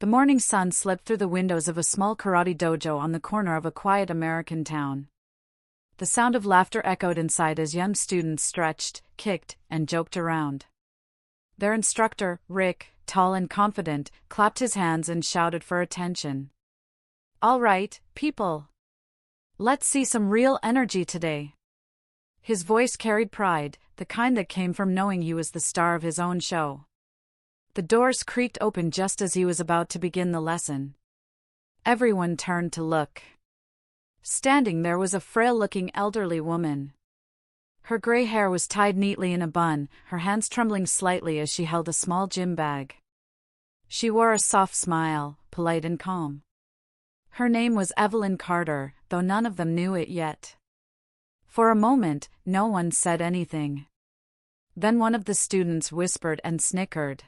The morning sun slipped through the windows of a small karate dojo on the corner of a quiet American town. The sound of laughter echoed inside as young students stretched, kicked, and joked around. Their instructor, Rick, tall and confident, clapped his hands and shouted for attention. "All right, people. Let's see some real energy today." His voice carried pride, the kind that came from knowing he was the star of his own show. The doors creaked open just as he was about to begin the lesson. Everyone turned to look. Standing there was a frail-looking elderly woman. Her gray hair was tied neatly in a bun, her hands trembling slightly as she held a small gym bag. She wore a soft smile, polite and calm. Her name was Evelyn Carter, though none of them knew it yet. For a moment, no one said anything. Then one of the students whispered and snickered.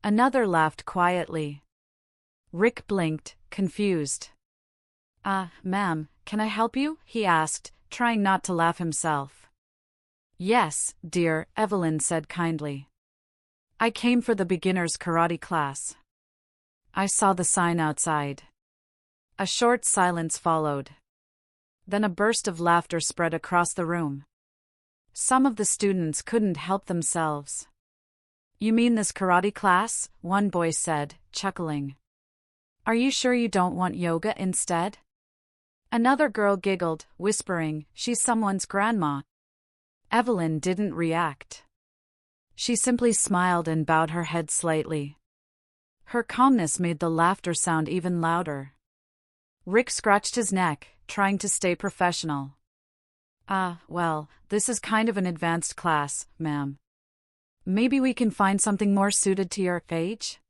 Another laughed quietly. Rick blinked, confused. Ma'am, can I help you?" he asked, trying not to laugh himself. "Yes, dear," Evelyn said kindly. "I came for the beginner's karate class. I saw the sign outside." A short silence followed. Then a burst of laughter spread across the room. Some of the students couldn't help themselves. "You mean this karate class?" one boy said, chuckling. "Are you sure you don't want yoga instead?" Another girl giggled, whispering, "She's someone's grandma." Evelyn didn't react. She simply smiled and bowed her head slightly. Her calmness made the laughter sound even louder. Rick scratched his neck, trying to stay professional. Well, this is kind of an advanced class, ma'am. Maybe we can find something more suited to your age?"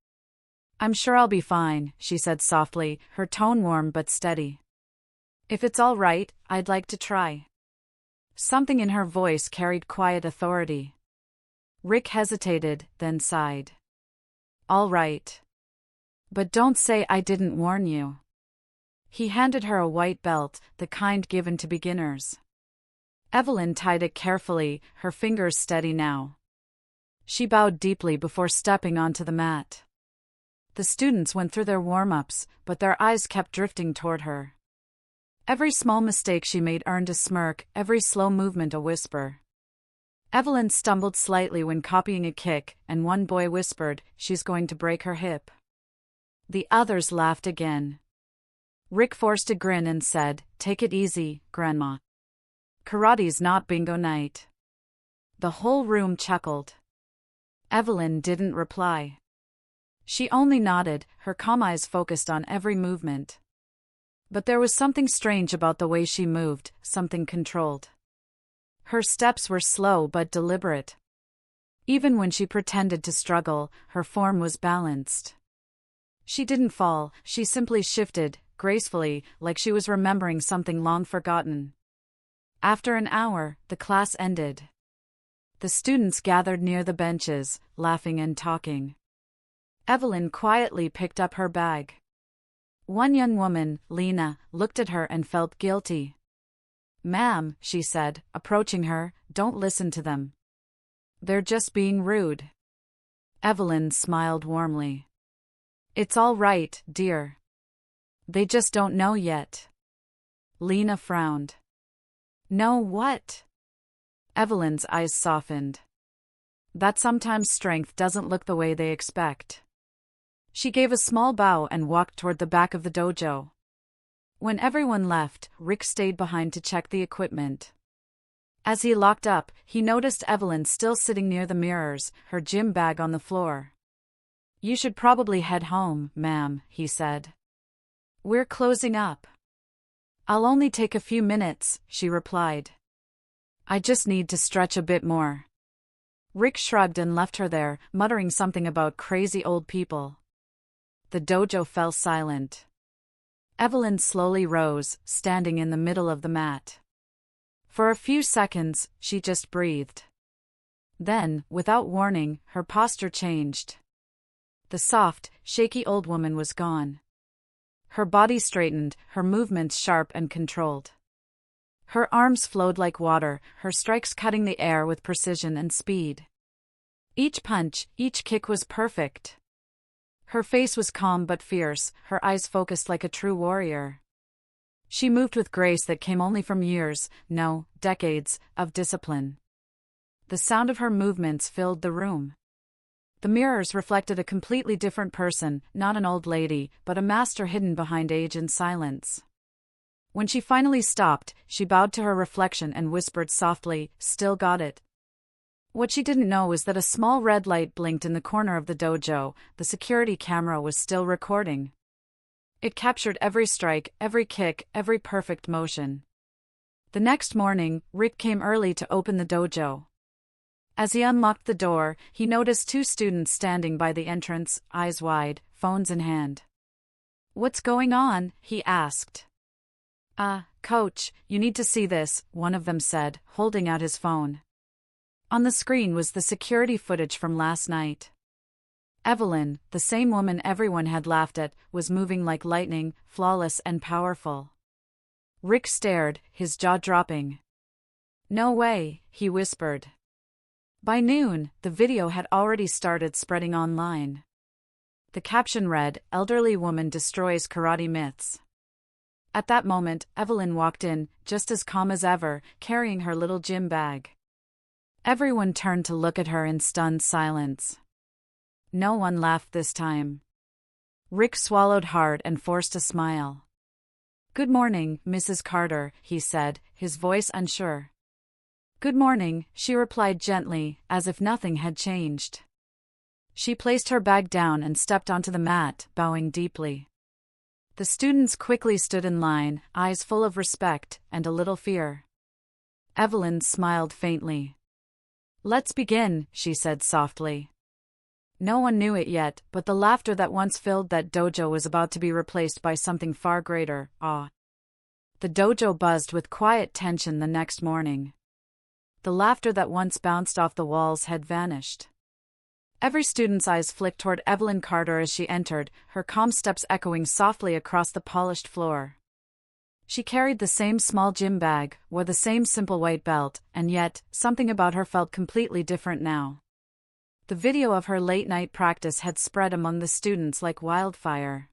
"I'm sure I'll be fine," she said softly, her tone warm but steady. "If it's all right, I'd like to try." Something in her voice carried quiet authority. Rick hesitated, then sighed. "All right. But don't say I didn't warn you." He handed her a white belt, the kind given to beginners. Evelyn tied it carefully, her fingers steady now. She bowed deeply before stepping onto the mat. The students went through their warm-ups, but their eyes kept drifting toward her. Every small mistake she made earned a smirk, every slow movement a whisper. Evelyn stumbled slightly when copying a kick, and one boy whispered, "She's going to break her hip." The others laughed again. Rick forced a grin and said, "Take it easy, Grandma. Karate's not bingo night." The whole room chuckled. Evelyn didn't reply. She only nodded, her calm eyes focused on every movement. But there was something strange about the way she moved, something controlled. Her steps were slow but deliberate. Even when she pretended to struggle, her form was balanced. She didn't fall, she simply shifted, gracefully, like she was remembering something long forgotten. After an hour, the class ended. The students gathered near the benches, laughing and talking. Evelyn quietly picked up her bag. One young woman, Lena, looked at her and felt guilty. "Ma'am," she said, approaching her, "don't listen to them. They're just being rude." Evelyn smiled warmly. "It's all right, dear. They just don't know yet." Lena frowned. "Know what?" Evelyn's eyes softened. "That sometimes strength doesn't look the way they expect." She gave a small bow and walked toward the back of the dojo. When everyone left, Rick stayed behind to check the equipment. As he locked up, he noticed Evelyn still sitting near the mirrors, her gym bag on the floor. "You should probably head home, ma'am," he said. "We're closing up." "I'll only take a few minutes," she replied. "I just need to stretch a bit more." Rick shrugged and left her there, muttering something about crazy old people. The dojo fell silent. Evelyn slowly rose, standing in the middle of the mat. For a few seconds, she just breathed. Then, without warning, her posture changed. The soft, shaky old woman was gone. Her body straightened, her movements sharp and controlled. Her arms flowed like water, her strikes cutting the air with precision and speed. Each punch, each kick was perfect. Her face was calm but fierce, her eyes focused like a true warrior. She moved with grace that came only from years, no, decades, of discipline. The sound of her movements filled the room. The mirrors reflected a completely different person, not an old lady, but a master hidden behind age and silence. When she finally stopped, she bowed to her reflection and whispered softly, "Still got it." What she didn't know was that a small red light blinked in the corner of the dojo. The security camera was still recording. It captured every strike, every kick, every perfect motion. The next morning, Rick came early to open the dojo. As he unlocked the door, he noticed two students standing by the entrance, eyes wide, phones in hand. "What's going on?" he asked. Coach, you need to see this," one of them said, holding out his phone. On the screen was the security footage from last night. Evelyn, the same woman everyone had laughed at, was moving like lightning, flawless and powerful. Rick stared, his jaw dropping. "No way," he whispered. By noon, the video had already started spreading online. The caption read, "Elderly woman destroys karate myths." At that moment, Evelyn walked in, just as calm as ever, carrying her little gym bag. Everyone turned to look at her in stunned silence. No one laughed this time. Rick swallowed hard and forced a smile. "Good morning, Mrs. Carter," he said, his voice unsure. "Good morning," she replied gently, as if nothing had changed. She placed her bag down and stepped onto the mat, bowing deeply. The students quickly stood in line, eyes full of respect and a little fear. Evelyn smiled faintly. "Let's begin," she said softly. No one knew it yet, but the laughter that once filled that dojo was about to be replaced by something far greater, awe. The dojo buzzed with quiet tension the next morning. The laughter that once bounced off the walls had vanished. Every student's eyes flicked toward Evelyn Carter as she entered, her calm steps echoing softly across the polished floor. She carried the same small gym bag, wore the same simple white belt, and yet, something about her felt completely different now. The video of her late-night practice had spread among the students like wildfire.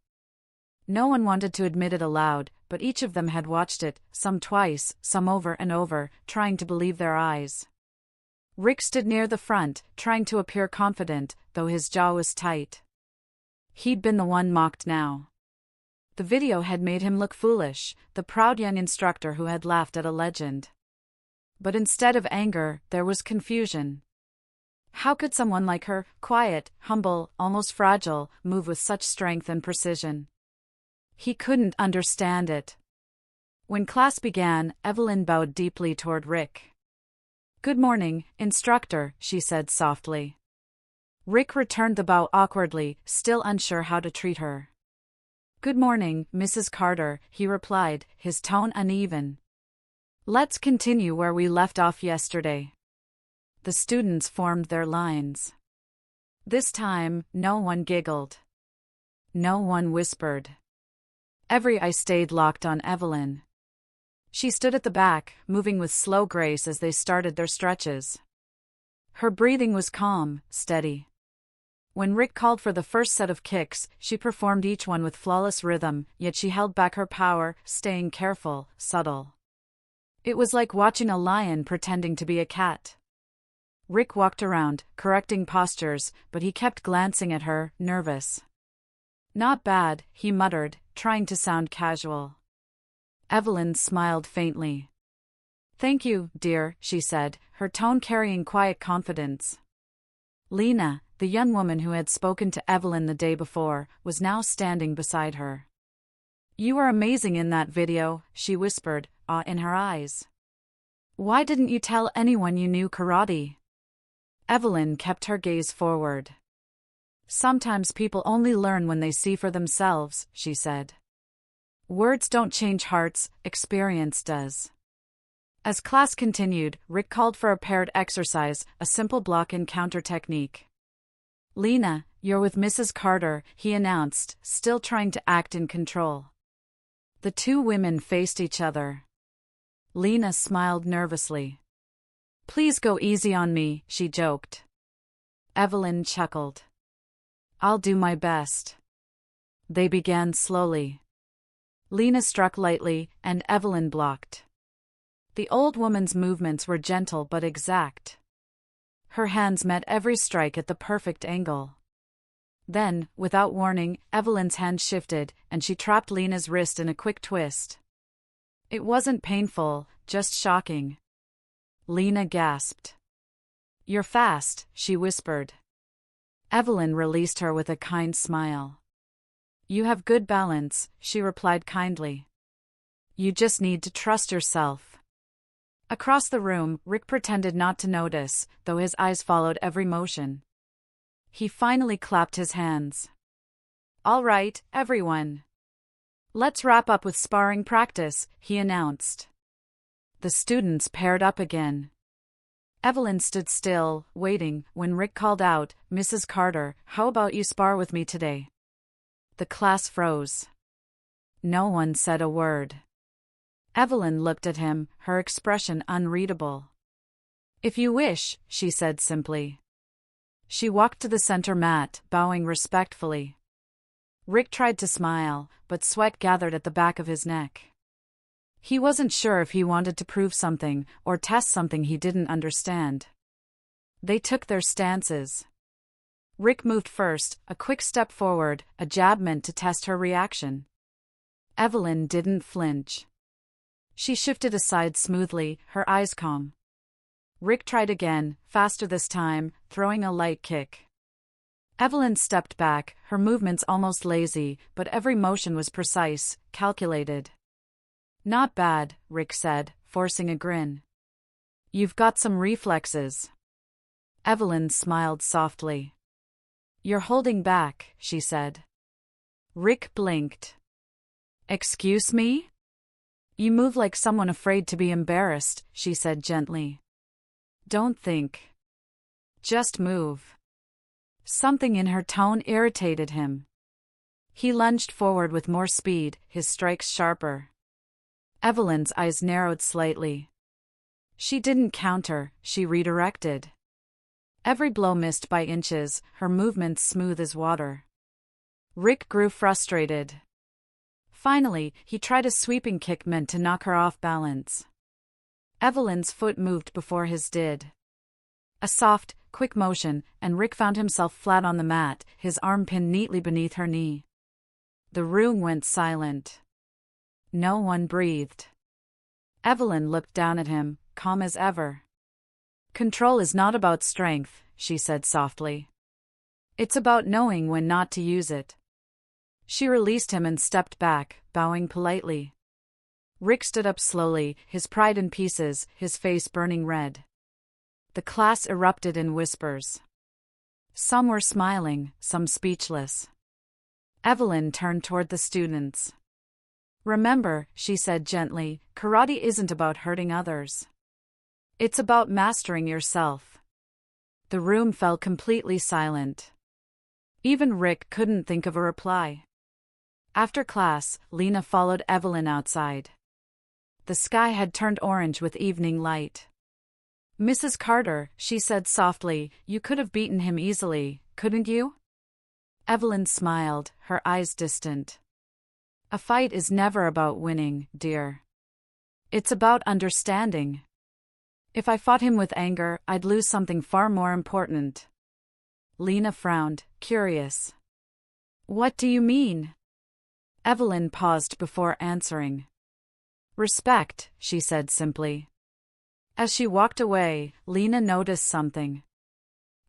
No one wanted to admit it aloud, but each of them had watched it, some twice, some over and over, trying to believe their eyes. Rick stood near the front, trying to appear confident, though his jaw was tight. He'd been the one mocked now. The video had made him look foolish, the proud young instructor who had laughed at a legend. But instead of anger, there was confusion. How could someone like her, quiet, humble, almost fragile, move with such strength and precision? He couldn't understand it. When class began, Evelyn bowed deeply toward Rick. "Good morning, instructor," she said softly. Rick returned the bow awkwardly, still unsure how to treat her. "Good morning, Mrs. Carter," he replied, his tone uneven. "Let's continue where we left off yesterday." The students formed their lines. This time, no one giggled. No one whispered. Every eye stayed locked on Evelyn. She stood at the back, moving with slow grace as they started their stretches. Her breathing was calm, steady. When Rick called for the first set of kicks, she performed each one with flawless rhythm, yet she held back her power, staying careful, subtle. It was like watching a lion pretending to be a cat. Rick walked around, correcting postures, but he kept glancing at her, nervous. "Not bad," he muttered, trying to sound casual. Evelyn smiled faintly. "Thank you, dear," she said, her tone carrying quiet confidence. Lena, the young woman who had spoken to Evelyn the day before, was now standing beside her. "You are amazing in that video," she whispered, awe in her eyes. "Why didn't you tell anyone you knew karate?" Evelyn kept her gaze forward. "Sometimes people only learn when they see for themselves," she said. "Words don't change hearts, experience does." As class continued, Rick called for a paired exercise, a simple block and counter technique. "Lena, you're with Mrs. Carter," he announced, still trying to act in control. The two women faced each other. Lena smiled nervously. "Please go easy on me," she joked. Evelyn chuckled. I'll do my best. They began slowly. Lena struck lightly, and Evelyn blocked. The old woman's movements were gentle but exact. Her hands met every strike at the perfect angle. Then, without warning, Evelyn's hand shifted, and she trapped Lena's wrist in a quick twist. It wasn't painful, just shocking. Lena gasped. "You're fast," she whispered. Evelyn released her with a kind smile. "You have good balance," she replied kindly. "You just need to trust yourself." Across the room, Rick pretended not to notice, though his eyes followed every motion. He finally clapped his hands. "All right, everyone. Let's wrap up with sparring practice," he announced. The students paired up again. Evelyn stood still, waiting, when Rick called out, "Mrs. Carter, how about you spar with me today?" The class froze. No one said a word. Evelyn looked at him, her expression unreadable. "If you wish," she said simply. She walked to the center mat, bowing respectfully. Rick tried to smile, but sweat gathered at the back of his neck. He wasn't sure if he wanted to prove something or test something he didn't understand. They took their stances. Rick moved first, a quick step forward, a jab meant to test her reaction. Evelyn didn't flinch. She shifted aside smoothly, her eyes calm. Rick tried again, faster this time, throwing a light kick. Evelyn stepped back, her movements almost lazy, but every motion was precise, calculated. "Not bad," Rick said, forcing a grin. "You've got some reflexes." Evelyn smiled softly. "You're holding back," she said. Rick blinked. "Excuse me?" "You move like someone afraid to be embarrassed," she said gently. "Don't think. Just move." Something in her tone irritated him. He lunged forward with more speed, his strikes sharper. Evelyn's eyes narrowed slightly. She didn't counter, she redirected. Every blow missed by inches, her movements smooth as water. Rick grew frustrated. Finally, he tried a sweeping kick meant to knock her off balance. Evelyn's foot moved before his did. A soft, quick motion, and Rick found himself flat on the mat, his arm pinned neatly beneath her knee. The room went silent. No one breathed. Evelyn looked down at him, calm as ever. "Control is not about strength," she said softly. "It's about knowing when not to use it." She released him and stepped back, bowing politely. Rick stood up slowly, his pride in pieces, his face burning red. The class erupted in whispers. Some were smiling, some speechless. Evelyn turned toward the students. "Remember," she said gently, "karate isn't about hurting others. It's about mastering yourself." The room fell completely silent. Even Rick couldn't think of a reply. After class, Lena followed Evelyn outside. The sky had turned orange with evening light. "Mrs. Carter," she said softly, "you could have beaten him easily, couldn't you?" Evelyn smiled, her eyes distant. "A fight is never about winning, dear. It's about understanding. If I fought him with anger, I'd lose something far more important." Lena frowned, curious. "What do you mean?" Evelyn paused before answering. "Respect," she said simply. As she walked away, Lena noticed something.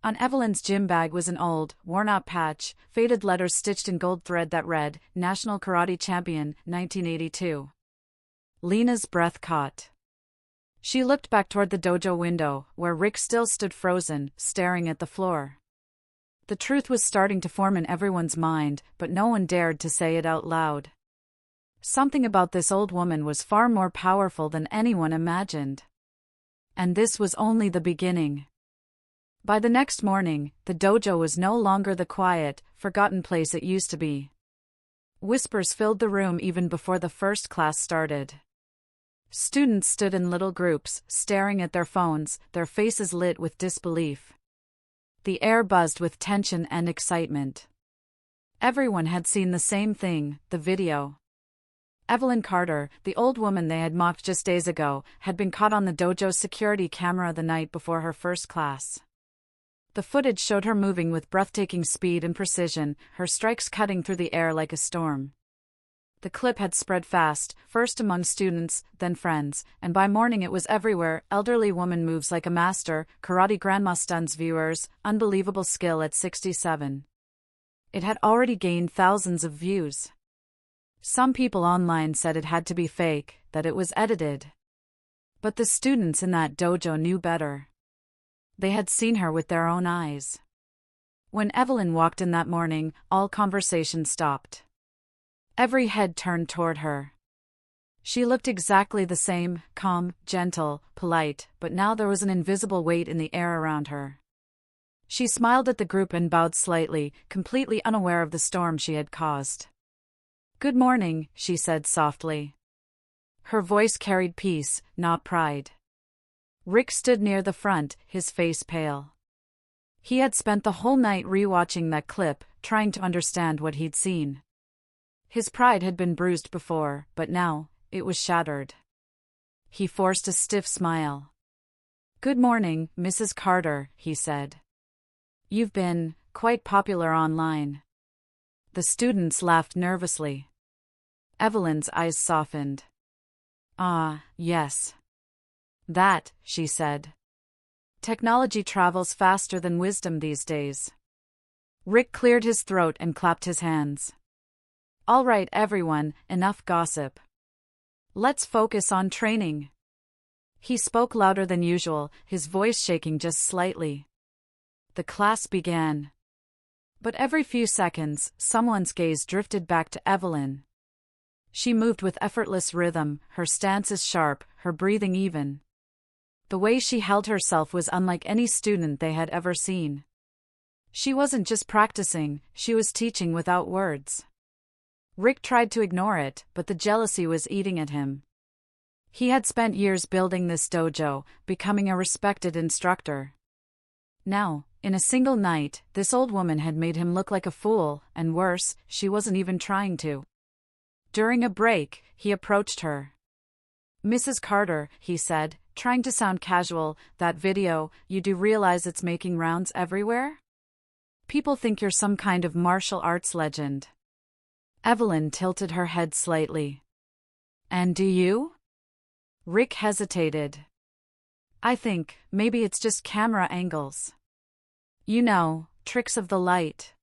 On Evelyn's gym bag was an old, worn-out patch, faded letters stitched in gold thread that read, "National Karate Champion, 1982. Lena's breath caught. She looked back toward the dojo window, where Rick still stood frozen, staring at the floor. The truth was starting to form in everyone's mind, but no one dared to say it out loud. Something about this old woman was far more powerful than anyone imagined. And this was only the beginning. By the next morning, the dojo was no longer the quiet, forgotten place it used to be. Whispers filled the room even before the first class started. Students stood in little groups, staring at their phones, their faces lit with disbelief. The air buzzed with tension and excitement. Everyone had seen the same thing, the video. Evelyn Carter, the old woman they had mocked just days ago, had been caught on the dojo's security camera the night before her first class. The footage showed her moving with breathtaking speed and precision, her strikes cutting through the air like a storm. The clip had spread fast, first among students, then friends, and by morning it was everywhere. Elderly woman moves like a master, karate grandma stuns viewers, unbelievable skill at 67. It had already gained thousands of views. Some people online said it had to be fake, that it was edited. But the students in that dojo knew better. They had seen her with their own eyes. When Evelyn walked in that morning, all conversation stopped. Every head turned toward her. She looked exactly the same, calm, gentle, polite, but now there was an invisible weight in the air around her. She smiled at the group and bowed slightly, completely unaware of the storm she had caused. "Good morning," she said softly. Her voice carried peace, not pride. Rick stood near the front, his face pale. He had spent the whole night rewatching that clip, trying to understand what he'd seen. His pride had been bruised before, but now, it was shattered. He forced a stiff smile. "Good morning, Mrs. Carter," he said. "You've been quite popular online." The students laughed nervously. Evelyn's eyes softened. "Ah, yes. That," she said. "Technology travels faster than wisdom these days." Rick cleared his throat and clapped his hands. "All right, everyone, enough gossip. Let's focus on training." He spoke louder than usual, his voice shaking just slightly. The class began. But every few seconds, someone's gaze drifted back to Evelyn. She moved with effortless rhythm, her stances sharp, her breathing even. The way she held herself was unlike any student they had ever seen. She wasn't just practicing, she was teaching without words. Rick tried to ignore it, but the jealousy was eating at him. He had spent years building this dojo, becoming a respected instructor. Now, in a single night, this old woman had made him look like a fool, and worse, she wasn't even trying to. During a break, he approached her. "Mrs. Carter," he said, trying to sound casual, "that video, you do realize it's making rounds everywhere? People think you're some kind of martial arts legend." Evelyn tilted her head slightly. "And do you?" Rick hesitated. "I think, maybe it's just camera angles. You know, tricks of the light."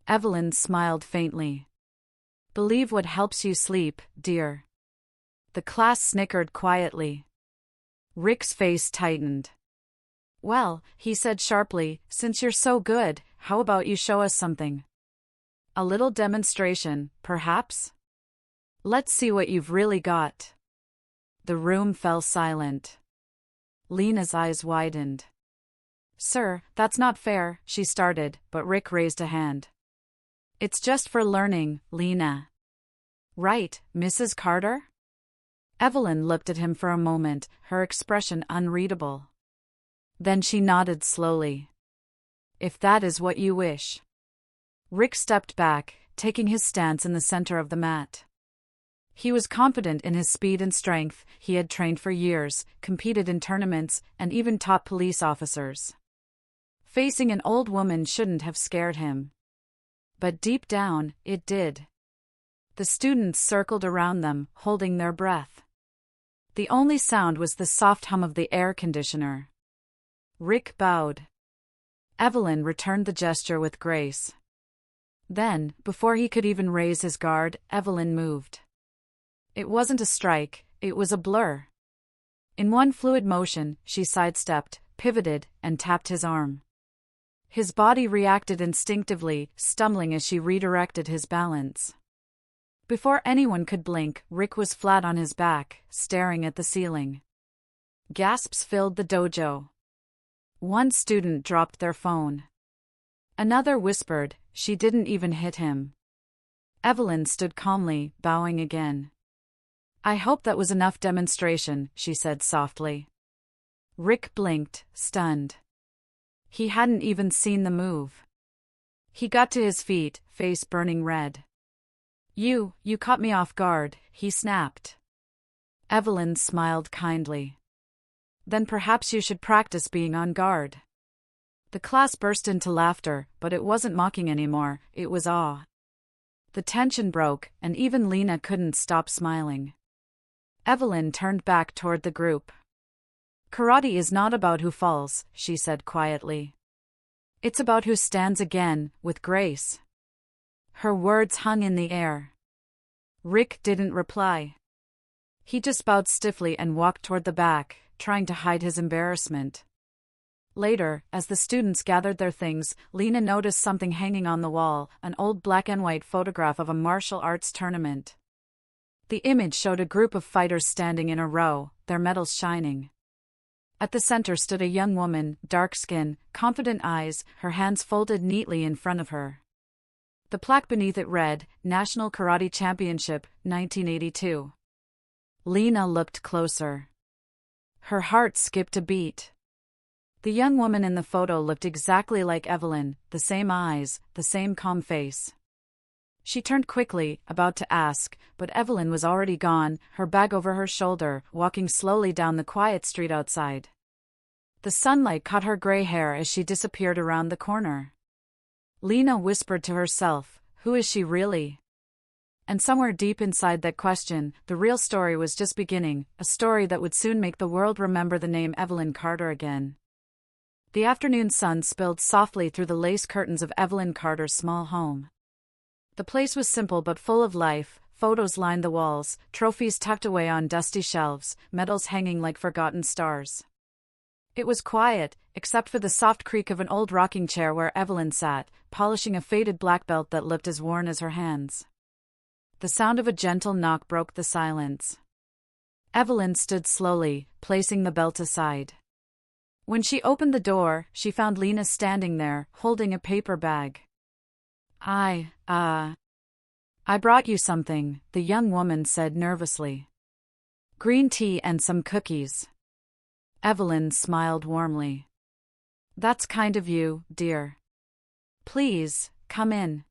Evelyn smiled faintly. "Believe what helps you sleep, dear." The class snickered quietly. Rick's face tightened. "Well," he said sharply, "since you're so good, how about you show us something? A little demonstration, perhaps? Let's see what you've really got." The room fell silent. Lena's eyes widened. "Sir, that's not fair," she started, but Rick raised a hand. "It's just for learning, Lena." "Right, Mrs. Carter?" Evelyn looked at him for a moment, her expression unreadable. Then she nodded slowly. "If that is what you wish." Rick stepped back, taking his stance in the center of the mat. He was confident in his speed and strength, he had trained for years, competed in tournaments, and even taught police officers. Facing an old woman shouldn't have scared him. But deep down, it did. The students circled around them, holding their breath. The only sound was the soft hum of the air conditioner. Rick bowed. Evelyn returned the gesture with grace. Then, before he could even raise his guard, Evelyn moved. It wasn't a strike, it was a blur. In one fluid motion, she sidestepped, pivoted, and tapped his arm. His body reacted instinctively, stumbling as she redirected his balance. Before anyone could blink, Rick was flat on his back, staring at the ceiling. Gasps filled the dojo. One student dropped their phone. Another whispered, "She didn't even hit him." Evelyn stood calmly, bowing again. "I hope that was enough demonstration," she said softly. Rick blinked, stunned. He hadn't even seen the move. He got to his feet, face burning red. You caught me off guard," he snapped. Evelyn smiled kindly. "Then perhaps you should practice being on guard." The class burst into laughter, but it wasn't mocking anymore, it was awe. The tension broke, and even Lena couldn't stop smiling. Evelyn turned back toward the group. "Karate is not about who falls," she said quietly. "It's about who stands again, with grace." Her words hung in the air. Rick didn't reply. He just bowed stiffly and walked toward the back, trying to hide his embarrassment. Later, as the students gathered their things, Lena noticed something hanging on the wall, an old black and white photograph of a martial arts tournament. The image showed a group of fighters standing in a row, their medals shining. At the center stood a young woman, dark skin, confident eyes, her hands folded neatly in front of her. The plaque beneath it read, "National Karate Championship, 1982. Lena looked closer. Her heart skipped a beat. The young woman in the photo looked exactly like Evelyn, the same eyes, the same calm face. She turned quickly, about to ask, but Evelyn was already gone, her bag over her shoulder, walking slowly down the quiet street outside. The sunlight caught her gray hair as she disappeared around the corner. Lena whispered to herself, "Who is she really?" And somewhere deep inside that question, the real story was just beginning, a story that would soon make the world remember the name Evelyn Carter again. The afternoon sun spilled softly through the lace curtains of Evelyn Carter's small home. The place was simple but full of life. Photos lined the walls, trophies tucked away on dusty shelves, medals hanging like forgotten stars. It was quiet, except for the soft creak of an old rocking chair where Evelyn sat, polishing a faded black belt that looked as worn as her hands. The sound of a gentle knock broke the silence. Evelyn stood slowly, placing the belt aside. When she opened the door, she found Lena standing there, holding a paper bag. I brought you something," the young woman said nervously. "Green tea and some cookies." Evelyn smiled warmly. "That's kind of you, dear. Please, come in."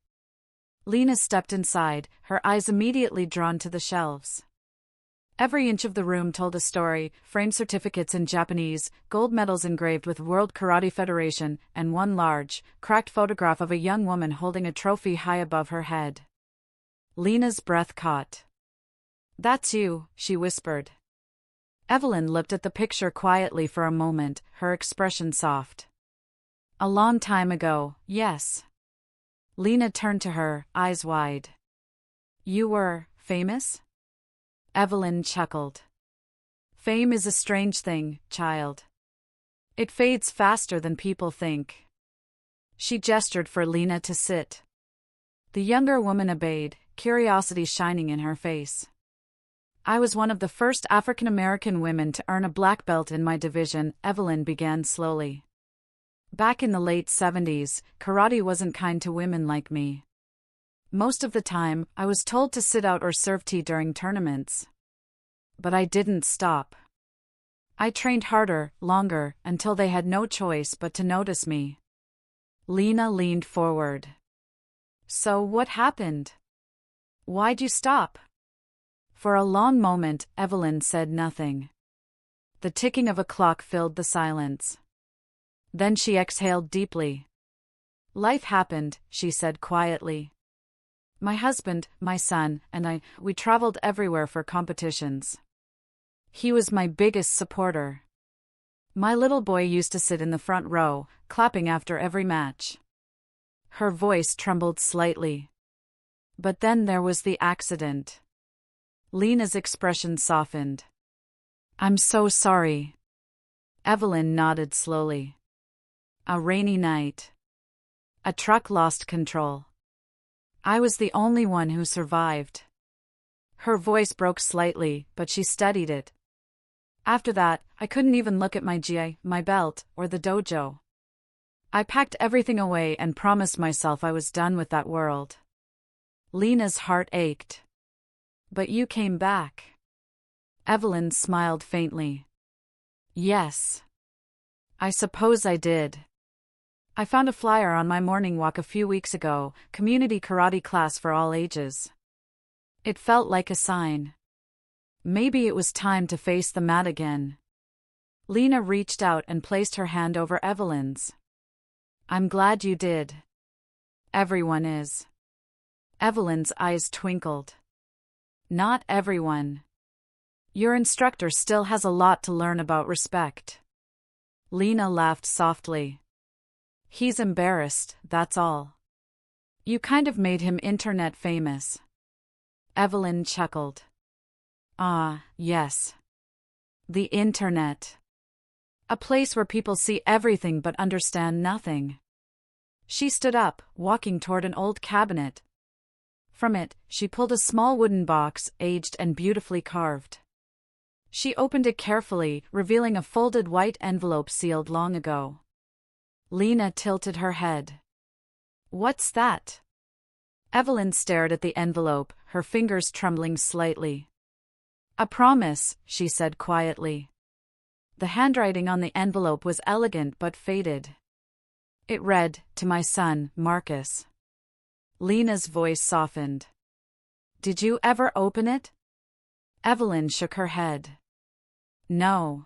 Lena stepped inside, her eyes immediately drawn to the shelves. Every inch of the room told a story, framed certificates in Japanese, gold medals engraved with World Karate Federation, and one large, cracked photograph of a young woman holding a trophy high above her head. Lena's breath caught. "That's you," she whispered. Evelyn looked at the picture quietly for a moment, her expression soft. "A long time ago, yes." Lena turned to her, eyes wide. "You were famous?" Evelyn chuckled. "Fame is a strange thing, child. It fades faster than people think." She gestured for Lena to sit. The younger woman obeyed, curiosity shining in her face. "I was one of the first African American women to earn a black belt in my division," Evelyn began slowly. "Back in the late 70s, karate wasn't kind to women like me. Most of the time, I was told to sit out or serve tea during tournaments. But I didn't stop. I trained harder, longer, until they had no choice but to notice me." Lena leaned forward. "So what happened? Why'd you stop?" For a long moment, Evelyn said nothing. The ticking of a clock filled the silence. Then she exhaled deeply. "Life happened," she said quietly. "My husband, my son, and we traveled everywhere for competitions. He was my biggest supporter. My little boy used to sit in the front row, clapping after every match." Her voice trembled slightly. "But then there was the accident." Lena's expression softened. "I'm so sorry." Evelyn nodded slowly. "A rainy night. A truck lost control. I was the only one who survived." Her voice broke slightly, but she steadied it. "After that, I couldn't even look at my gi, my belt, or the dojo. I packed everything away and promised myself I was done with that world." Lena's heart ached. "But you came back." Evelyn smiled faintly. "Yes. I suppose I did. I found a flyer on my morning walk a few weeks ago, community karate class for all ages. It felt like a sign. Maybe it was time to face the mat again. Lena reached out and placed her hand over Evelyn's. I'm glad you did. Everyone is. Evelyn's eyes twinkled. Not everyone. Your instructor still has a lot to learn about respect. Lena laughed softly. He's embarrassed, that's all. You kind of made him internet famous. Evelyn chuckled. Ah, yes. The internet. A place where people see everything but understand nothing. She stood up, walking toward an old cabinet. From it, she pulled a small wooden box, aged and beautifully carved. She opened it carefully, revealing a folded white envelope sealed long ago. Lena tilted her head. What's that? Evelyn stared at the envelope, her fingers trembling slightly. A promise, she said quietly. The handwriting on the envelope was elegant but faded. It read, "To my son, Marcus." Lena's voice softened. Did you ever open it? Evelyn shook her head. No.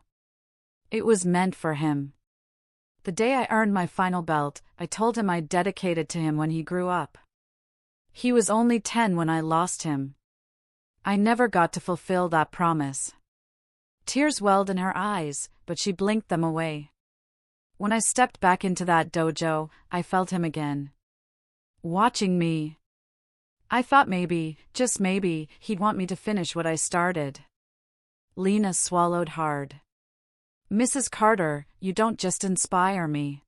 It was meant for him. The day I earned my final belt, I told him I'd dedicate it to him when he grew up. He was only 10 when I lost him. I never got to fulfill that promise. Tears welled in her eyes, but she blinked them away. When I stepped back into that dojo, I felt him again. Watching me. I thought maybe, just maybe, he'd want me to finish what I started. Lena swallowed hard. Mrs. Carter, you don't just inspire me.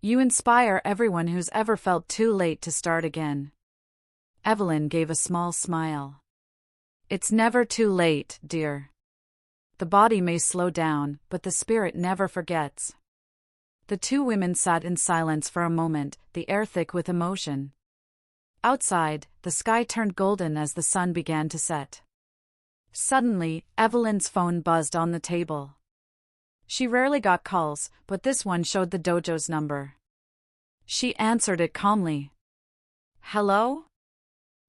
You inspire everyone who's ever felt too late to start again. Evelyn gave a small smile. It's never too late, dear. The body may slow down, but the spirit never forgets. The two women sat in silence for a moment, the air thick with emotion. Outside, the sky turned golden as the sun began to set. Suddenly, Evelyn's phone buzzed on the table. She rarely got calls, but this one showed the dojo's number. She answered it calmly. Hello?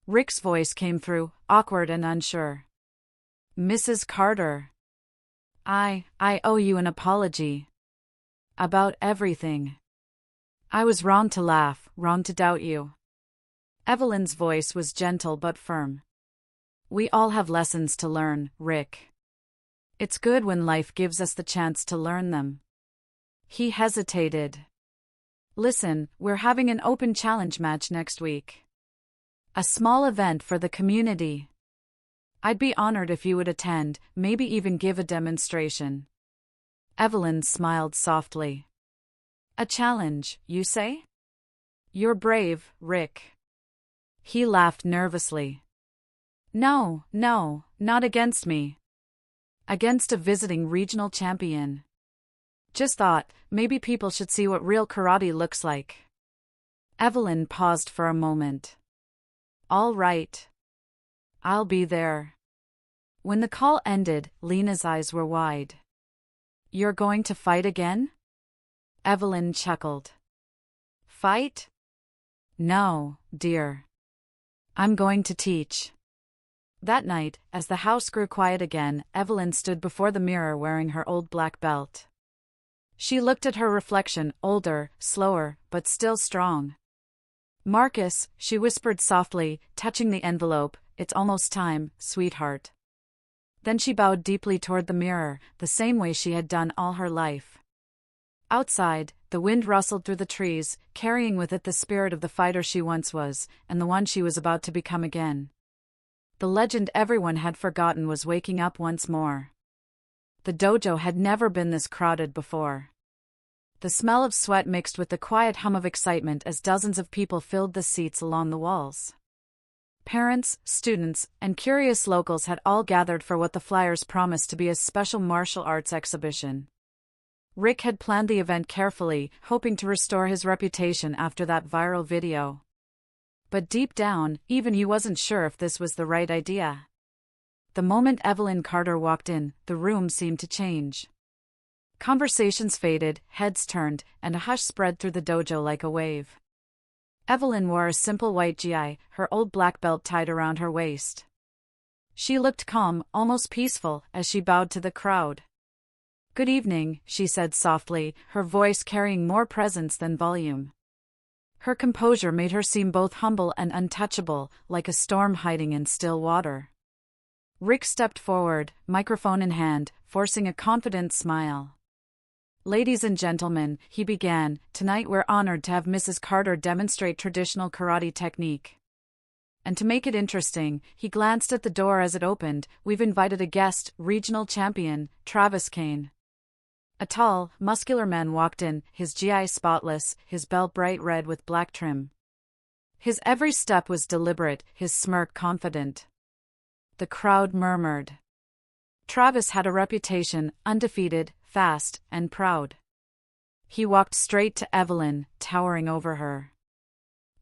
Rick's voice came through, awkward and unsure. Mrs. Carter. I owe you an apology. About everything. I was wrong to laugh, wrong to doubt you. Evelyn's voice was gentle but firm. We all have lessons to learn, Rick. It's good when life gives us the chance to learn them. He hesitated. Listen, we're having an open challenge match next week. A small event for the community. I'd be honored if you would attend, maybe even give a demonstration. Evelyn smiled softly. A challenge, you say? You're brave, Rick. He laughed nervously. No, not against me. Against a visiting regional champion. Just thought, maybe people should see what real karate looks like. Evelyn paused for a moment. All right. I'll be there. When the call ended, Lena's eyes were wide. You're going to fight again? Evelyn chuckled. Fight? No, dear. I'm going to teach. That night, as the house grew quiet again, Evelyn stood before the mirror wearing her old black belt. She looked at her reflection, older, slower, but still strong. Marcus, she whispered softly, touching the envelope, it's almost time, sweetheart. Then she bowed deeply toward the mirror, the same way she had done all her life. Outside, the wind rustled through the trees, carrying with it the spirit of the fighter she once was, and the one she was about to become again. The legend everyone had forgotten was waking up once more. The dojo had never been this crowded before. The smell of sweat mixed with the quiet hum of excitement as dozens of people filled the seats along the walls. Parents, students, and curious locals had all gathered for what the flyers promised to be a special martial arts exhibition. Rick had planned the event carefully, hoping to restore his reputation after that viral video. But deep down, even he wasn't sure if this was the right idea. The moment Evelyn Carter walked in, the room seemed to change. Conversations faded, heads turned, and a hush spread through the dojo like a wave. Evelyn wore a simple white gi, her old black belt tied around her waist. She looked calm, almost peaceful, as she bowed to the crowd. "Good evening," she said softly, her voice carrying more presence than volume. Her composure made her seem both humble and untouchable, like a storm hiding in still water. Rick stepped forward, microphone in hand, forcing a confident smile. "Ladies and gentlemen," he began, "tonight we're honored to have Mrs. Carter demonstrate traditional karate technique. And to make it interesting," he glanced at the door as it opened, "we've invited a guest, regional champion, Travis Kane." A tall, muscular man walked in, his gi spotless, his belt bright red with black trim. His every step was deliberate, his smirk confident. The crowd murmured. Travis had a reputation, undefeated, fast, and proud. He walked straight to Evelyn, towering over her.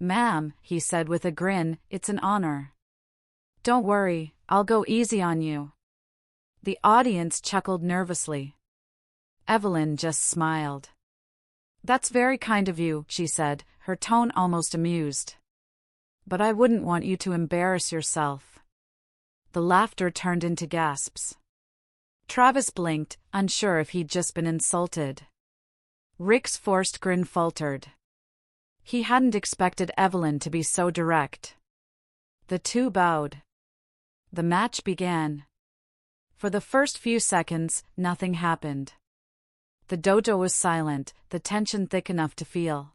"Ma'am," he said with a grin, "it's an honor." "Don't worry, I'll go easy on you." The audience chuckled nervously. Evelyn just smiled. "That's very kind of you," she said, her tone almost amused. "But I wouldn't want you to embarrass yourself." The laughter turned into gasps. Travis blinked, unsure if he'd just been insulted. Rick's forced grin faltered. He hadn't expected Evelyn to be so direct. The two bowed. The match began. For the first few seconds, nothing happened. The dojo was silent, the tension thick enough to feel.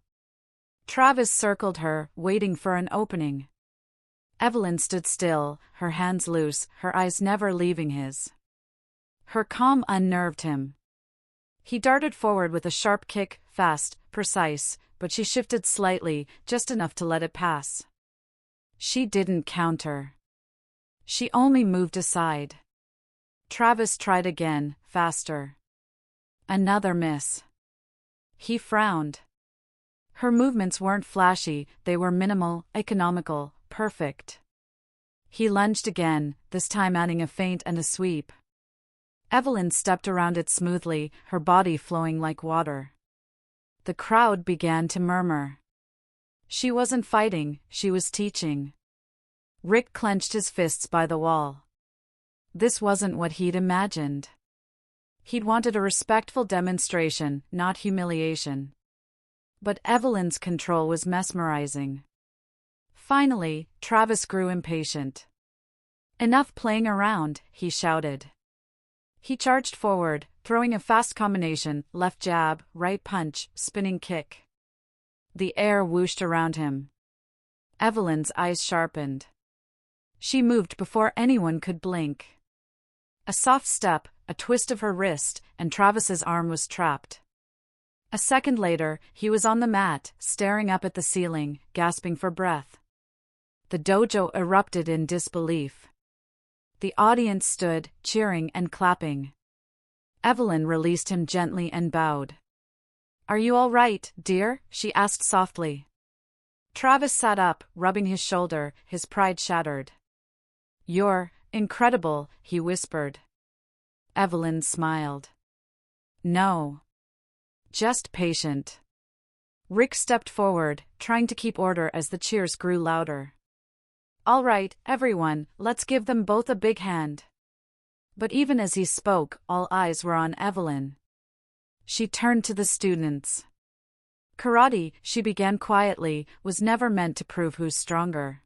Travis circled her, waiting for an opening. Evelyn stood still, her hands loose, her eyes never leaving his. Her calm unnerved him. He darted forward with a sharp kick, fast, precise, but she shifted slightly, just enough to let it pass. She didn't counter. She only moved aside. Travis tried again, faster. Another miss. He frowned. Her movements weren't flashy, they were minimal, economical, perfect. He lunged again, this time adding a feint and a sweep. Evelyn stepped around it smoothly, her body flowing like water. The crowd began to murmur. She wasn't fighting, she was teaching. Rick clenched his fists by the wall. This wasn't what he'd imagined. He'd wanted a respectful demonstration, not humiliation. But Evelyn's control was mesmerizing. Finally, Travis grew impatient. "Enough playing around," he shouted. He charged forward, throwing a fast combination, left jab, right punch, spinning kick. The air whooshed around him. Evelyn's eyes sharpened. She moved before anyone could blink. A soft step, a twist of her wrist, and Travis's arm was trapped. A second later, he was on the mat, staring up at the ceiling, gasping for breath. The dojo erupted in disbelief. The audience stood, cheering and clapping. Evelyn released him gently and bowed. "Are you all right, dear?" she asked softly. Travis sat up, rubbing his shoulder, his pride shattered. "You're incredible," he whispered. Evelyn smiled. "No. Just patient." Rick stepped forward, trying to keep order as the cheers grew louder. "All right, everyone, let's give them both a big hand." But even as he spoke, all eyes were on Evelyn. She turned to the students. "Karate," she began quietly, "was never meant to prove who's stronger.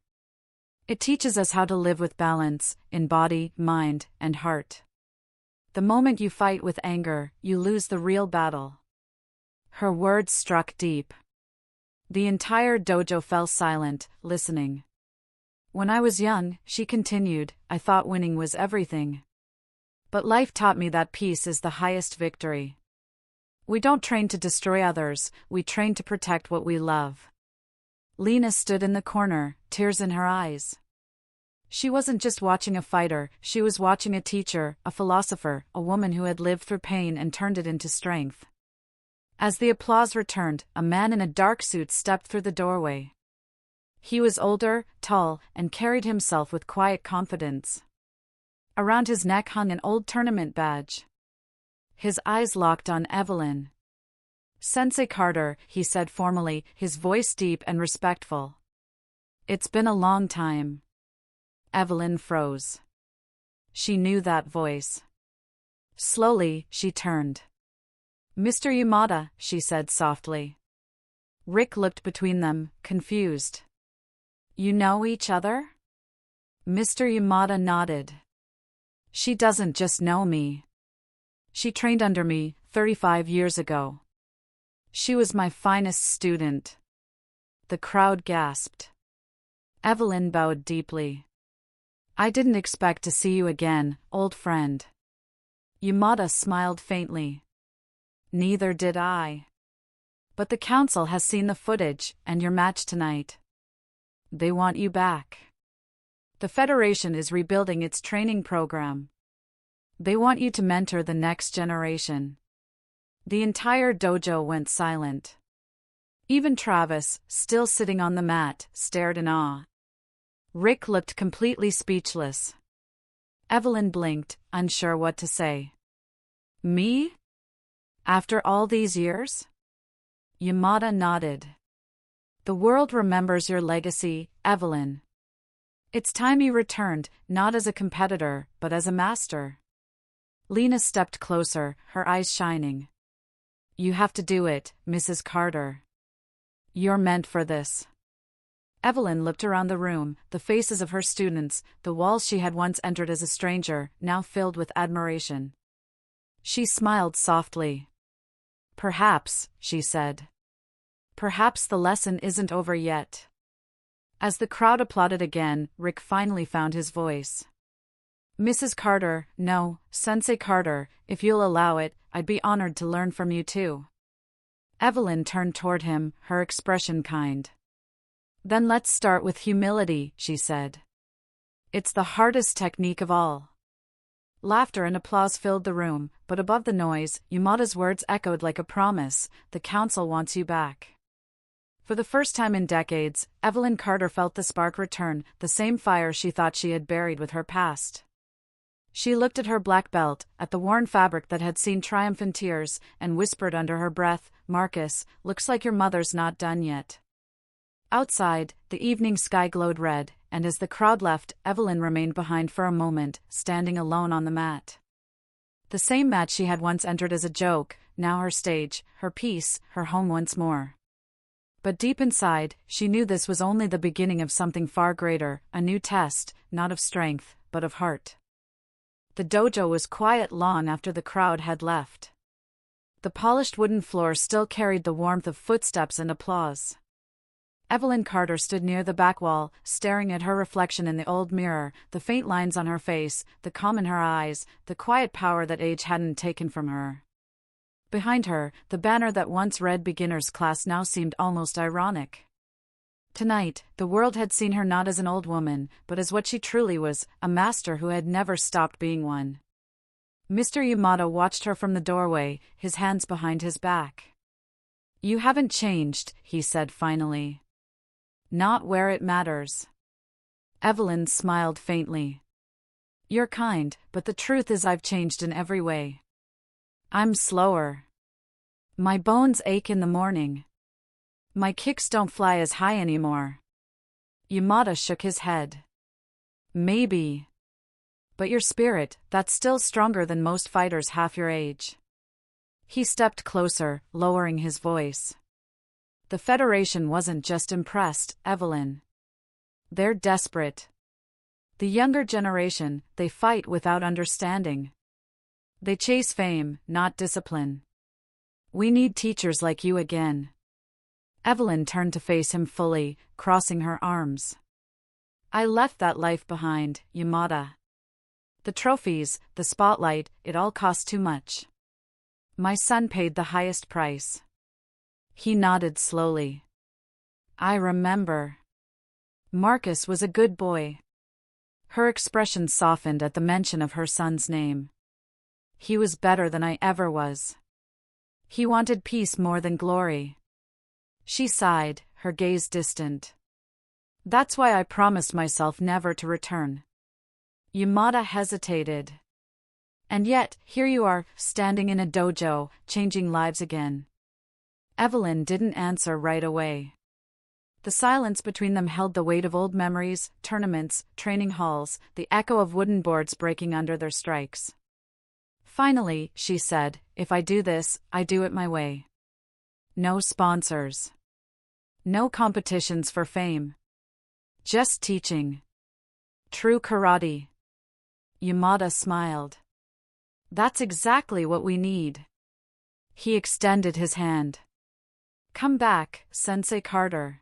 It teaches us how to live with balance, in body, mind, and heart. The moment you fight with anger, you lose the real battle." Her words struck deep. The entire dojo fell silent, listening. "When I was young," she continued, "I thought winning was everything. But life taught me that peace is the highest victory. We don't train to destroy others, we train to protect what we love." Lena stood in the corner, tears in her eyes. She wasn't just watching a fighter, she was watching a teacher, a philosopher, a woman who had lived through pain and turned it into strength. As the applause returned, a man in a dark suit stepped through the doorway. He was older, tall, and carried himself with quiet confidence. Around his neck hung an old tournament badge. His eyes locked on Evelyn. "Sensei Carter," he said formally, his voice deep and respectful. "It's been a long time." Evelyn froze. She knew that voice. Slowly, she turned. "Mr. Yamada," she said softly. Rick looked between them, confused. "You know each other?" Mr. Yamada nodded. "She doesn't just know me. She trained under me 35 years ago. She was my finest student." The crowd gasped. Evelyn bowed deeply. "I didn't expect to see you again, old friend." Yamada smiled faintly. "Neither did I. But the council has seen the footage, and your match tonight. They want you back. The Federation is rebuilding its training program. They want you to mentor the next generation." The entire dojo went silent. Even Travis, still sitting on the mat, stared in awe. Rick looked completely speechless. Evelyn blinked, unsure what to say. "Me? After all these years?" Yamada nodded. "The world remembers your legacy, Evelyn. It's time you returned, not as a competitor, but as a master." Lena stepped closer, her eyes shining. "You have to do it, Mrs. Carter. You're meant for this." Evelyn looked around the room, the faces of her students, the walls she had once entered as a stranger, now filled with admiration. She smiled softly. "Perhaps," she said. "Perhaps the lesson isn't over yet." As the crowd applauded again, Rick finally found his voice. "Mrs. Carter, no, Sensei Carter, if you'll allow it, I'd be honored to learn from you too." Evelyn turned toward him, her expression kind. "Then let's start with humility," she said. "It's the hardest technique of all." Laughter and applause filled the room, but above the noise, Yamada's words echoed like a promise: "The council wants you back." For the first time in decades, Evelyn Carter felt the spark return, the same fire she thought she had buried with her past. She looked at her black belt, at the worn fabric that had seen triumphant tears, and whispered under her breath, "Marcus, looks like your mother's not done yet." Outside, the evening sky glowed red, and as the crowd left, Evelyn remained behind for a moment, standing alone on the mat. The same mat she had once entered as a joke, now her stage, her peace, her home once more. But deep inside, she knew this was only the beginning of something far greater, a new test, not of strength, but of heart. The dojo was quiet long after the crowd had left. The polished wooden floor still carried the warmth of footsteps and applause. Evelyn Carter stood near the back wall, staring at her reflection in the old mirror, the faint lines on her face, the calm in her eyes, the quiet power that age hadn't taken from her. Behind her, the banner that once read beginner's class now seemed almost ironic. Tonight, the world had seen her not as an old woman, but as what she truly was, a master who had never stopped being one. Mr. Yamada watched her from the doorway, his hands behind his back. "You haven't changed," he said finally. "Not where it matters." Evelyn smiled faintly. "You're kind, but the truth is I've changed in every way. I'm slower. My bones ache in the morning. My kicks don't fly as high anymore." Yamada shook his head. "Maybe. But your spirit, that's still stronger than most fighters half your age." He stepped closer, lowering his voice. "The Federation wasn't just impressed, Evelyn. They're desperate. The younger generation, they fight without understanding. They chase fame, not discipline. We need teachers like you again." Evelyn turned to face him fully, crossing her arms. "I left that life behind, Yamada. The trophies, the spotlight, it all cost too much. My son paid the highest price." He nodded slowly. "I remember. Marcus was a good boy." Her expression softened at the mention of her son's name. "He was better than I ever was. He wanted peace more than glory." She sighed, her gaze distant. "That's why I promised myself never to return." Yamada hesitated. And yet, here you are, standing in a dojo, changing lives again. Evelyn didn't answer right away. The silence between them held the weight of old memories, tournaments, training halls, the echo of wooden boards breaking under their strikes. Finally, she said, if I do this, I do it my way. No sponsors. No competitions for fame. Just teaching. True karate. Yamada smiled. That's exactly what we need. He extended his hand. Come back, Sensei Carter.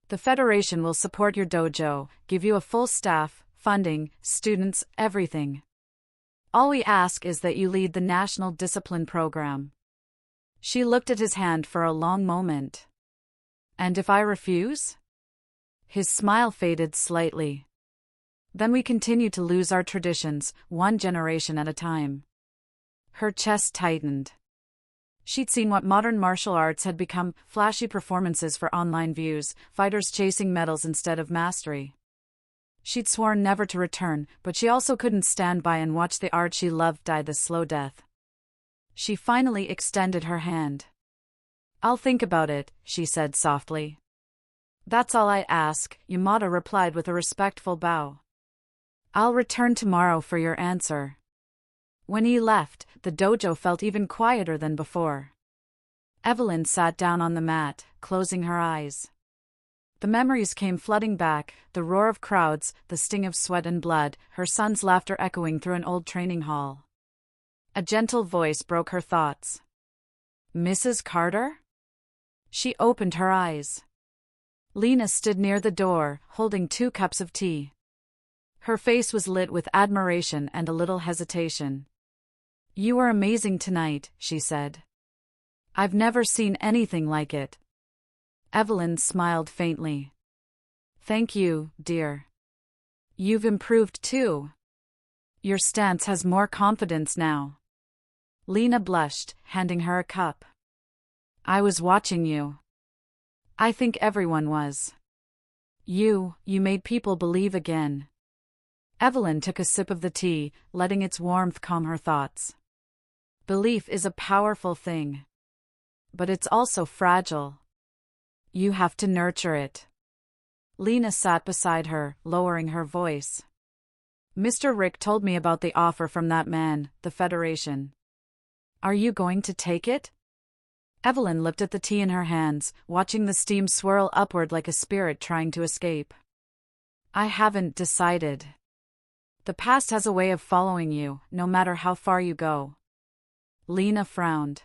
The Federation will support your dojo, give you a full staff, funding, students, everything. All we ask is that you lead the National Discipline Program. She looked at his hand for a long moment. And if I refuse? His smile faded slightly. Then we continue to lose our traditions, one generation at a time. Her chest tightened. She'd seen what modern martial arts had become, flashy performances for online views, fighters chasing medals instead of mastery. She'd sworn never to return, but she also couldn't stand by and watch the art she loved die the slow death. She finally extended her hand. I'll think about it, she said softly. That's all I ask, Yamada replied with a respectful bow. I'll return tomorrow for your answer. When he left, the dojo felt even quieter than before. Evelyn sat down on the mat, closing her eyes. The memories came flooding back, the roar of crowds, the sting of sweat and blood, her son's laughter echoing through an old training hall. A gentle voice broke her thoughts. Mrs. Carter? She opened her eyes. Lena stood near the door, holding 2 cups of tea. Her face was lit with admiration and a little hesitation. You were amazing tonight, she said. I've never seen anything like it. Evelyn smiled faintly. Thank you, dear. You've improved too. Your stance has more confidence now. Lena blushed, handing her a cup. I was watching you. I think everyone was. You made people believe again. Evelyn took a sip of the tea, letting its warmth calm her thoughts. Belief is a powerful thing. But it's also fragile. You have to nurture it. Lena sat beside her, lowering her voice. Mr. Rick told me about the offer from that man, the Federation. Are you going to take it? Evelyn looked at the tea in her hands, watching the steam swirl upward like a spirit trying to escape. I haven't decided. The past has a way of following you, no matter how far you go. Lena frowned.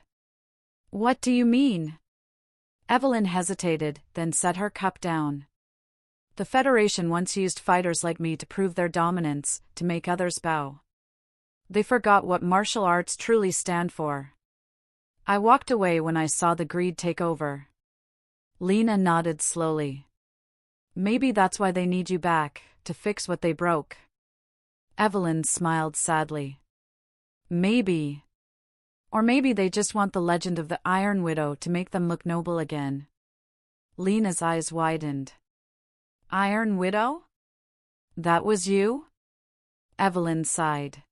What do you mean? Evelyn hesitated, then set her cup down. The Federation once used fighters like me to prove their dominance, to make others bow. They forgot what martial arts truly stand for. I walked away when I saw the greed take over. Lena nodded slowly. Maybe that's why they need you back, to fix what they broke. Evelyn smiled sadly. Maybe. Or maybe they just want the legend of the Iron Widow to make them look noble again. Lena's eyes widened. Iron Widow? That was you? Evelyn sighed.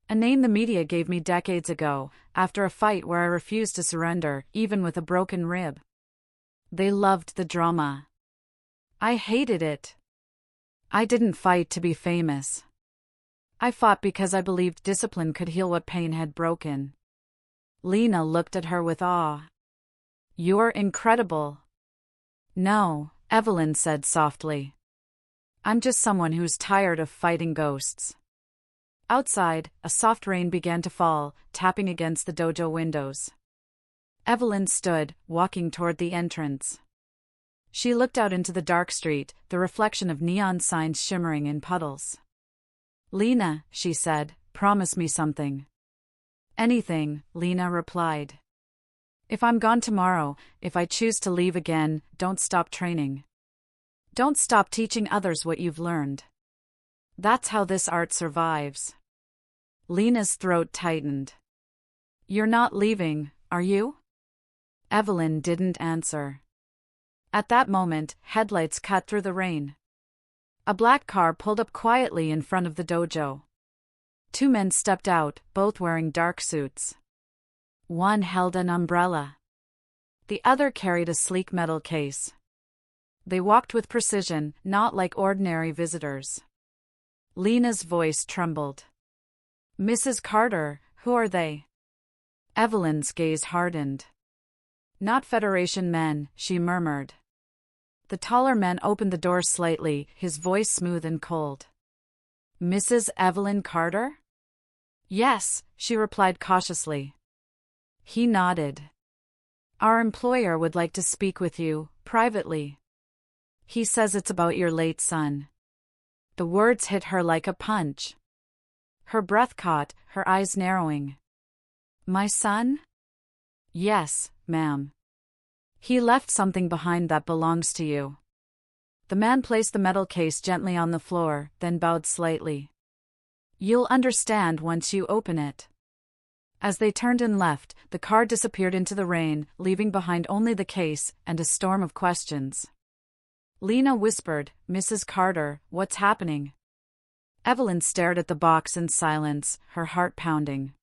A name the media gave me decades ago, after a fight where I refused to surrender, even with a broken rib. They loved the drama. I hated it. I didn't fight to be famous. I fought because I believed discipline could heal what pain had broken. Lena looked at her with awe. You're incredible. No, Evelyn said softly. I'm just someone who's tired of fighting ghosts. Outside, a soft rain began to fall, tapping against the dojo windows. Evelyn stood, walking toward the entrance. She looked out into the dark street, the reflection of neon signs shimmering in puddles. Lena, she said, promise me something. Anything, Lena replied. If I'm gone tomorrow, if I choose to leave again, don't stop training. Don't stop teaching others what you've learned. That's how this art survives. Lena's throat tightened. You're not leaving, are you? Evelyn didn't answer. At that moment, headlights cut through the rain. A black car pulled up quietly in front of the dojo. Two men stepped out, both wearing dark suits. One held an umbrella. The other carried a sleek metal case. They walked with precision, not like ordinary visitors. Lena's voice trembled. "Mrs. Carter, who are they?" Evelyn's gaze hardened. "Not Federation men," she murmured. The taller man opened the door slightly, his voice smooth and cold. "Mrs. Evelyn Carter?" "Yes," she replied cautiously. He nodded. "Our employer would like to speak with you, privately. He says it's about your late son." The words hit her like a punch. Her breath caught, her eyes narrowing. "My son?" "Yes, ma'am. He left something behind that belongs to you." The man placed the metal case gently on the floor, then bowed slightly. "You'll understand once you open it." As they turned and left, the car disappeared into the rain, leaving behind only the case and a storm of questions. Lena whispered, "Mrs. Carter, what's happening?" Evelyn stared at the box in silence, her heart pounding.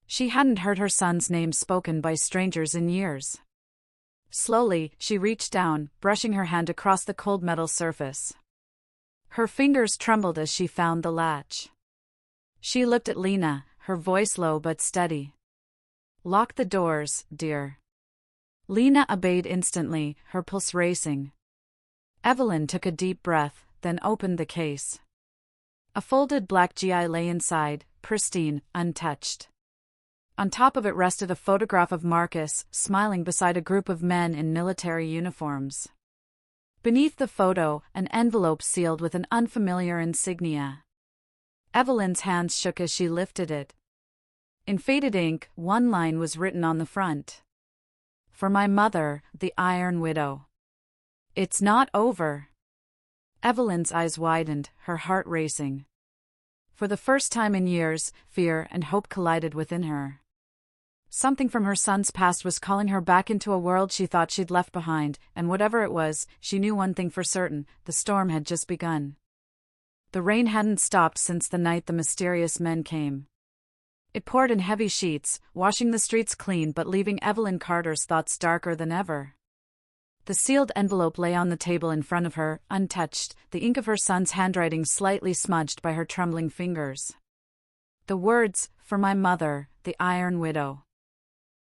She hadn't heard her son's name spoken by strangers in years. Slowly, she reached down, brushing her hand across the cold metal surface. Her fingers trembled as she found the latch. She looked at Lena, her voice low but steady. "Lock the doors, dear." Lena obeyed instantly, her pulse racing. Evelyn took a deep breath, then opened the case. A folded black GI lay inside, pristine, untouched. On top of it rested a photograph of Marcus, smiling beside a group of men in military uniforms. Beneath the photo, an envelope sealed with an unfamiliar insignia. Evelyn's hands shook as she lifted it. In faded ink, one line was written on the front. "For my mother, the Iron Widow." "It's not over." Evelyn's eyes widened, her heart racing. For the first time in years, fear and hope collided within her. Something from her son's past was calling her back into a world she thought she'd left behind, and whatever it was, she knew one thing for certain: the storm had just begun. The rain hadn't stopped since the night the mysterious men came. It poured in heavy sheets, washing the streets clean but leaving Evelyn Carter's thoughts darker than ever. The sealed envelope lay on the table in front of her, untouched, the ink of her son's handwriting slightly smudged by her trembling fingers. The words, "For my mother, the Iron Widow."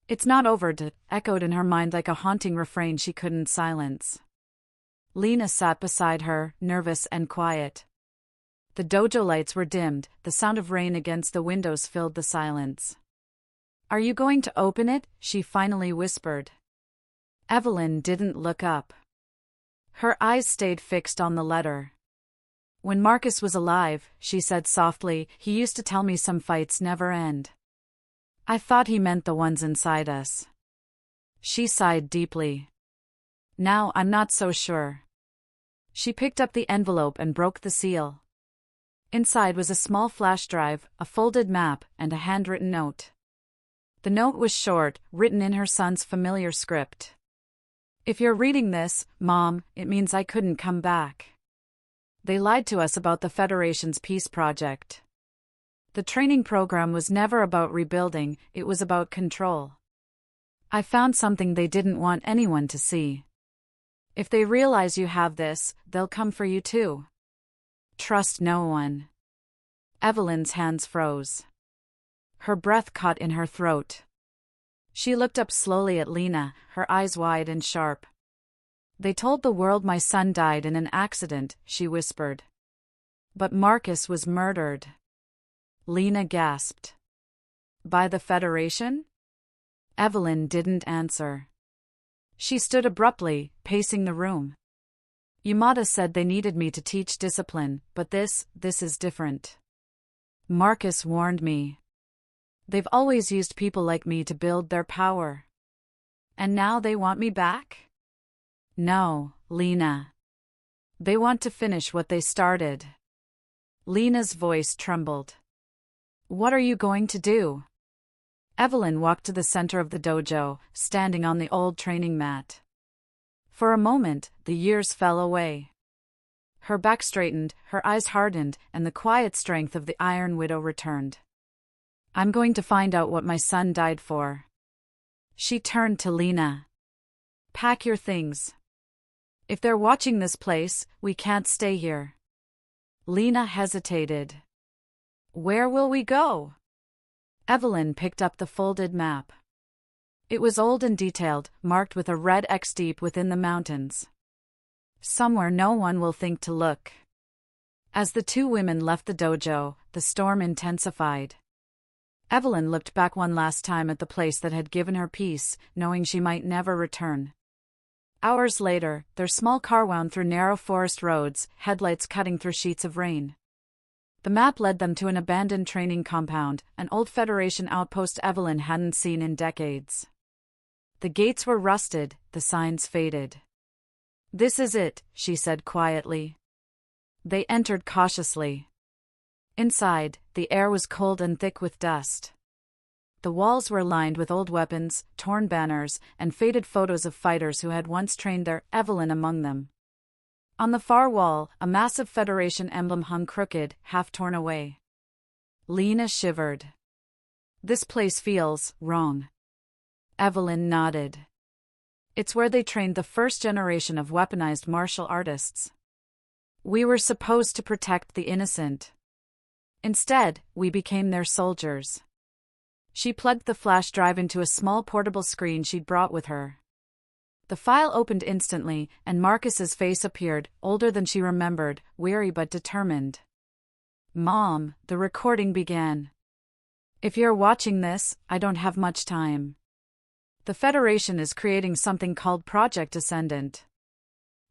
"It's not over," echoed in her mind like a haunting refrain she couldn't silence. Lena sat beside her, nervous and quiet. The dojo lights were dimmed, the sound of rain against the windows filled the silence. "Are you going to open it?" she finally whispered. Evelyn didn't look up. Her eyes stayed fixed on the letter. "When Marcus was alive," she said softly, "he used to tell me some fights never end. I thought he meant the ones inside us." She sighed deeply. "Now I'm not so sure." She picked up the envelope and broke the seal. Inside was a small flash drive, a folded map, and a handwritten note. The note was short, written in her son's familiar script. "If you're reading this, Mom, it means I couldn't come back. They lied to us about the Federation's peace project. The training program was never about rebuilding, it was about control. I found something they didn't want anyone to see. If they realize you have this, they'll come for you too. Trust no one." Evelyn's hands froze. Her breath caught in her throat. She looked up slowly at Lena, her eyes wide and sharp. "They told the world my son died in an accident," she whispered. "But Marcus was murdered." Lena gasped. "By the Federation?" Evelyn didn't answer. She stood abruptly, pacing the room. "Yamada said they needed me to teach discipline, but this is different. Marcus warned me. They've always used people like me to build their power. And now they want me back? No, Lena. They want to finish what they started." Lena's voice trembled. "What are you going to do?" Evelyn walked to the center of the dojo, standing on the old training mat. For a moment, the years fell away. Her back straightened, her eyes hardened, and the quiet strength of the Iron Widow returned. I'm going to find out what my son died for. She turned to Lena. Pack your things. If they're watching this place, we can't stay here. Lena hesitated. Where will we go? Evelyn picked up the folded map. It was old and detailed, marked with a red X deep within the mountains. Somewhere no one will think to look. As the two women left the dojo, the storm intensified. Evelyn looked back one last time at the place that had given her peace, knowing she might never return. Hours later, their small car wound through narrow forest roads, headlights cutting through sheets of rain. The map led them to an abandoned training compound, an old Federation outpost Evelyn hadn't seen in decades. The gates were rusted, the signs faded. This is it, she said quietly. They entered cautiously. Inside, the air was cold and thick with dust. The walls were lined with old weapons, torn banners, and faded photos of fighters who had once trained there, Evelyn among them. On the far wall, a massive Federation emblem hung crooked, half torn away. Lena shivered. This place feels wrong. Evelyn nodded. It's where they trained the first generation of weaponized martial artists. We were supposed to protect the innocent. Instead, we became their soldiers. She plugged the flash drive into a small portable screen she'd brought with her. The file opened instantly, and Marcus's face appeared, older than she remembered, weary but determined. Mom, the recording began. If you're watching this, I don't have much time. The Federation is creating something called Project Ascendant.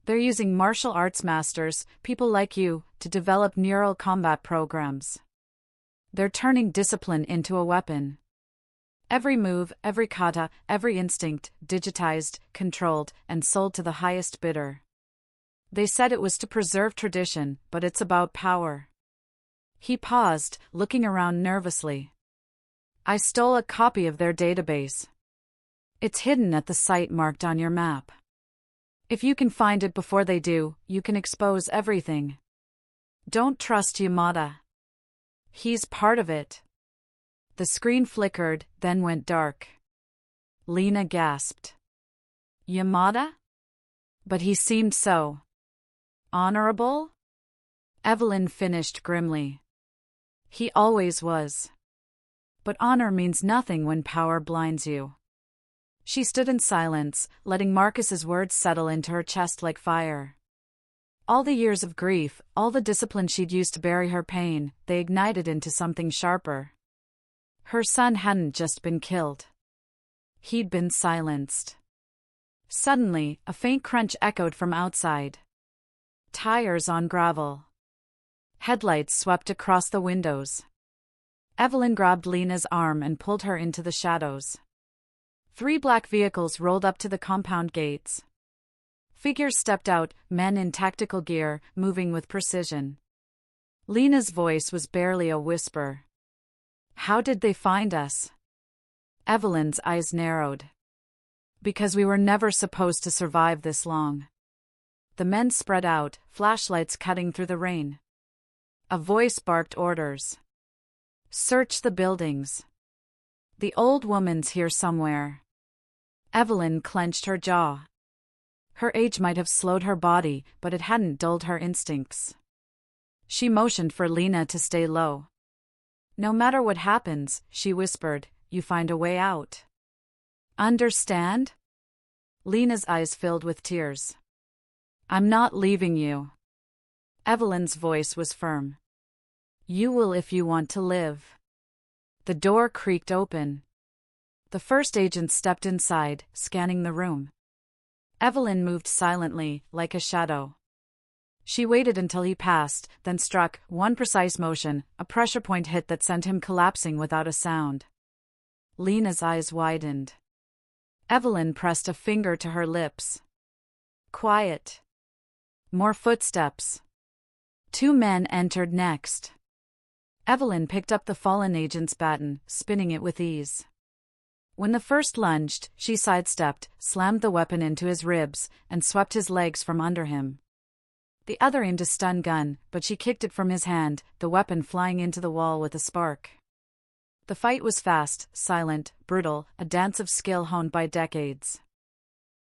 They're using martial arts masters, people like you, to develop neural combat programs. They're turning discipline into a weapon. Every move, every kata, every instinct, digitized, controlled, and sold to the highest bidder. They said it was to preserve tradition, but it's about power. He paused, looking around nervously. I stole a copy of their database. It's hidden at the site marked on your map. If you can find it before they do, you can expose everything. Don't trust Yamada. He's part of it. The screen flickered, then went dark. Lena gasped. Yamada? But he seemed so honorable? Evelyn finished grimly. He always was. But honor means nothing when power blinds you. She stood in silence, letting Marcus's words settle into her chest like fire. All the years of grief, all the discipline she'd used to bury her pain, they ignited into something sharper. Her son hadn't just been killed. He'd been silenced. Suddenly, a faint crunch echoed from outside. Tires on gravel. Headlights swept across the windows. Evelyn grabbed Lena's arm and pulled her into the shadows. 3 black vehicles rolled up to the compound gates. Figures stepped out, men in tactical gear, moving with precision. Lena's voice was barely a whisper. How did they find us? Evelyn's eyes narrowed. Because we were never supposed to survive this long. The men spread out, flashlights cutting through the rain. A voice barked orders. Search the buildings. The old woman's here somewhere. Evelyn clenched her jaw. Her age might have slowed her body, but it hadn't dulled her instincts. She motioned for Lena to stay low. No matter what happens, she whispered, you find a way out. Understand? Lena's eyes filled with tears. I'm not leaving you. Evelyn's voice was firm. You will if you want to live. The door creaked open. The first agent stepped inside, scanning the room. Evelyn moved silently, like a shadow. She waited until he passed, then struck, one precise motion, a pressure point hit that sent him collapsing without a sound. Lena's eyes widened. Evelyn pressed a finger to her lips. Quiet. More footsteps. 2 men entered next. Evelyn picked up the fallen agent's baton, spinning it with ease. When the first lunged, she sidestepped, slammed the weapon into his ribs, and swept his legs from under him. The other aimed a stun gun, but she kicked it from his hand, the weapon flying into the wall with a spark. The fight was fast, silent, brutal, a dance of skill honed by decades.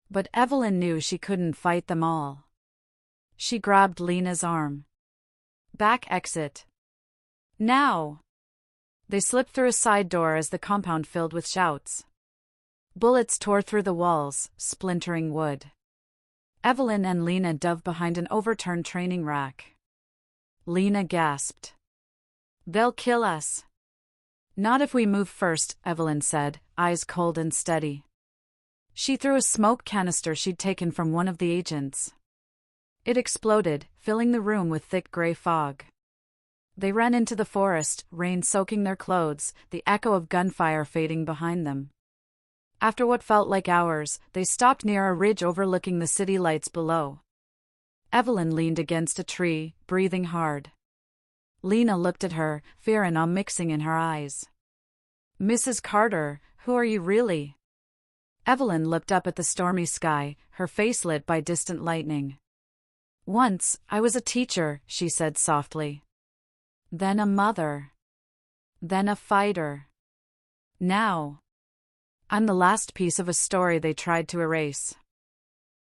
But Evelyn knew she couldn't fight them all. She grabbed Lena's arm. Back exit. Now! They slipped through a side door as the compound filled with shouts. Bullets tore through the walls, splintering wood. Evelyn and Lena dove behind an overturned training rack. Lena gasped. They'll kill us. Not if we move first, Evelyn said, eyes cold and steady. She threw a smoke canister she'd taken from one of the agents. It exploded, filling the room with thick gray fog. They ran into the forest, rain soaking their clothes, the echo of gunfire fading behind them. After what felt like hours, they stopped near a ridge overlooking the city lights below. Evelyn leaned against a tree, breathing hard. Lena looked at her, fear and awe mixing in her eyes. Mrs. Carter, who are you really? Evelyn looked up at the stormy sky, her face lit by distant lightning. Once, I was a teacher, she said softly. Then a mother. Then a fighter. Now, I'm the last piece of a story they tried to erase.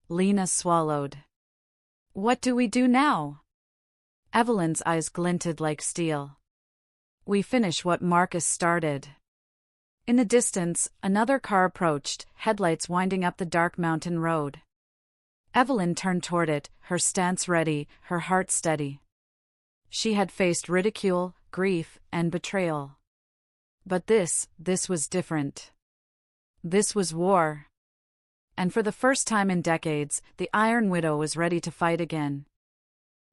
Lena swallowed. What do we do now? Evelyn's eyes glinted like steel. We finish what Marcus started. In the distance, another car approached, headlights winding up the dark mountain road. Evelyn turned toward it, her stance ready, her heart steady. She had faced ridicule, grief, and betrayal. But this was different. This was war. And for the first time in decades, the Iron Widow was ready to fight again.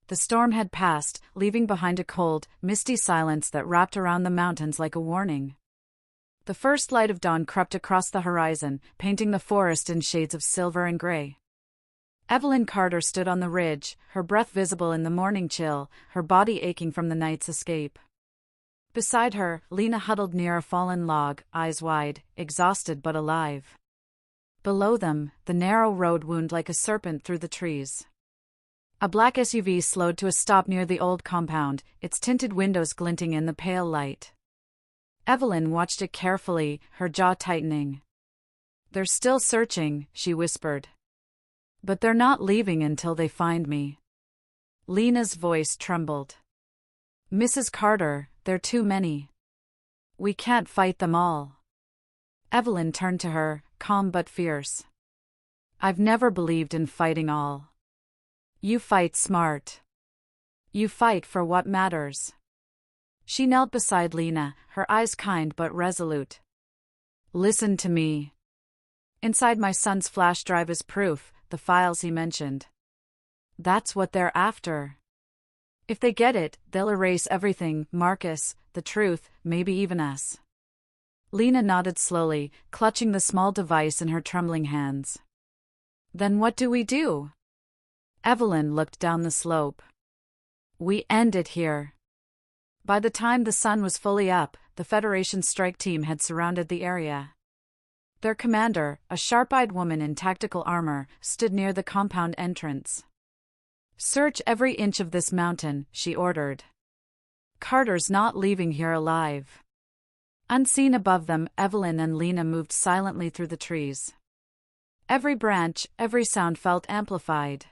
The storm had passed, leaving behind a cold, misty silence that wrapped around the mountains like a warning. The first light of dawn crept across the horizon, painting the forest in shades of silver and gray. Evelyn Carter stood on the ridge, her breath visible in the morning chill, her body aching from the night's escape. Beside her, Lena huddled near a fallen log, eyes wide, exhausted but alive. Below them, the narrow road wound like a serpent through the trees. A black SUV slowed to a stop near the old compound, its tinted windows glinting in the pale light. Evelyn watched it carefully, her jaw tightening. They're still searching, she whispered. But they're not leaving until they find me. Lena's voice trembled. Mrs. Carter, they're too many. We can't fight them all. Evelyn turned to her, calm but fierce. I've never believed in fighting all. You fight smart. You fight for what matters. She knelt beside Lena, her eyes kind but resolute. Listen to me. Inside my son's flash drive is proof, the files he mentioned. That's what they're after. If they get it, they'll erase everything, Marcus, the truth, maybe even us. Lena nodded slowly, clutching the small device in her trembling hands. Then what do we do? Evelyn looked down the slope. We end it here. By the time the sun was fully up, the Federation strike team had surrounded the area. Their commander, a sharp-eyed woman in tactical armor, stood near the compound entrance. Search every inch of this mountain, she ordered. Carter's not leaving here alive. Unseen above them, Evelyn and Lena moved silently through the trees. Every branch, every sound felt amplified.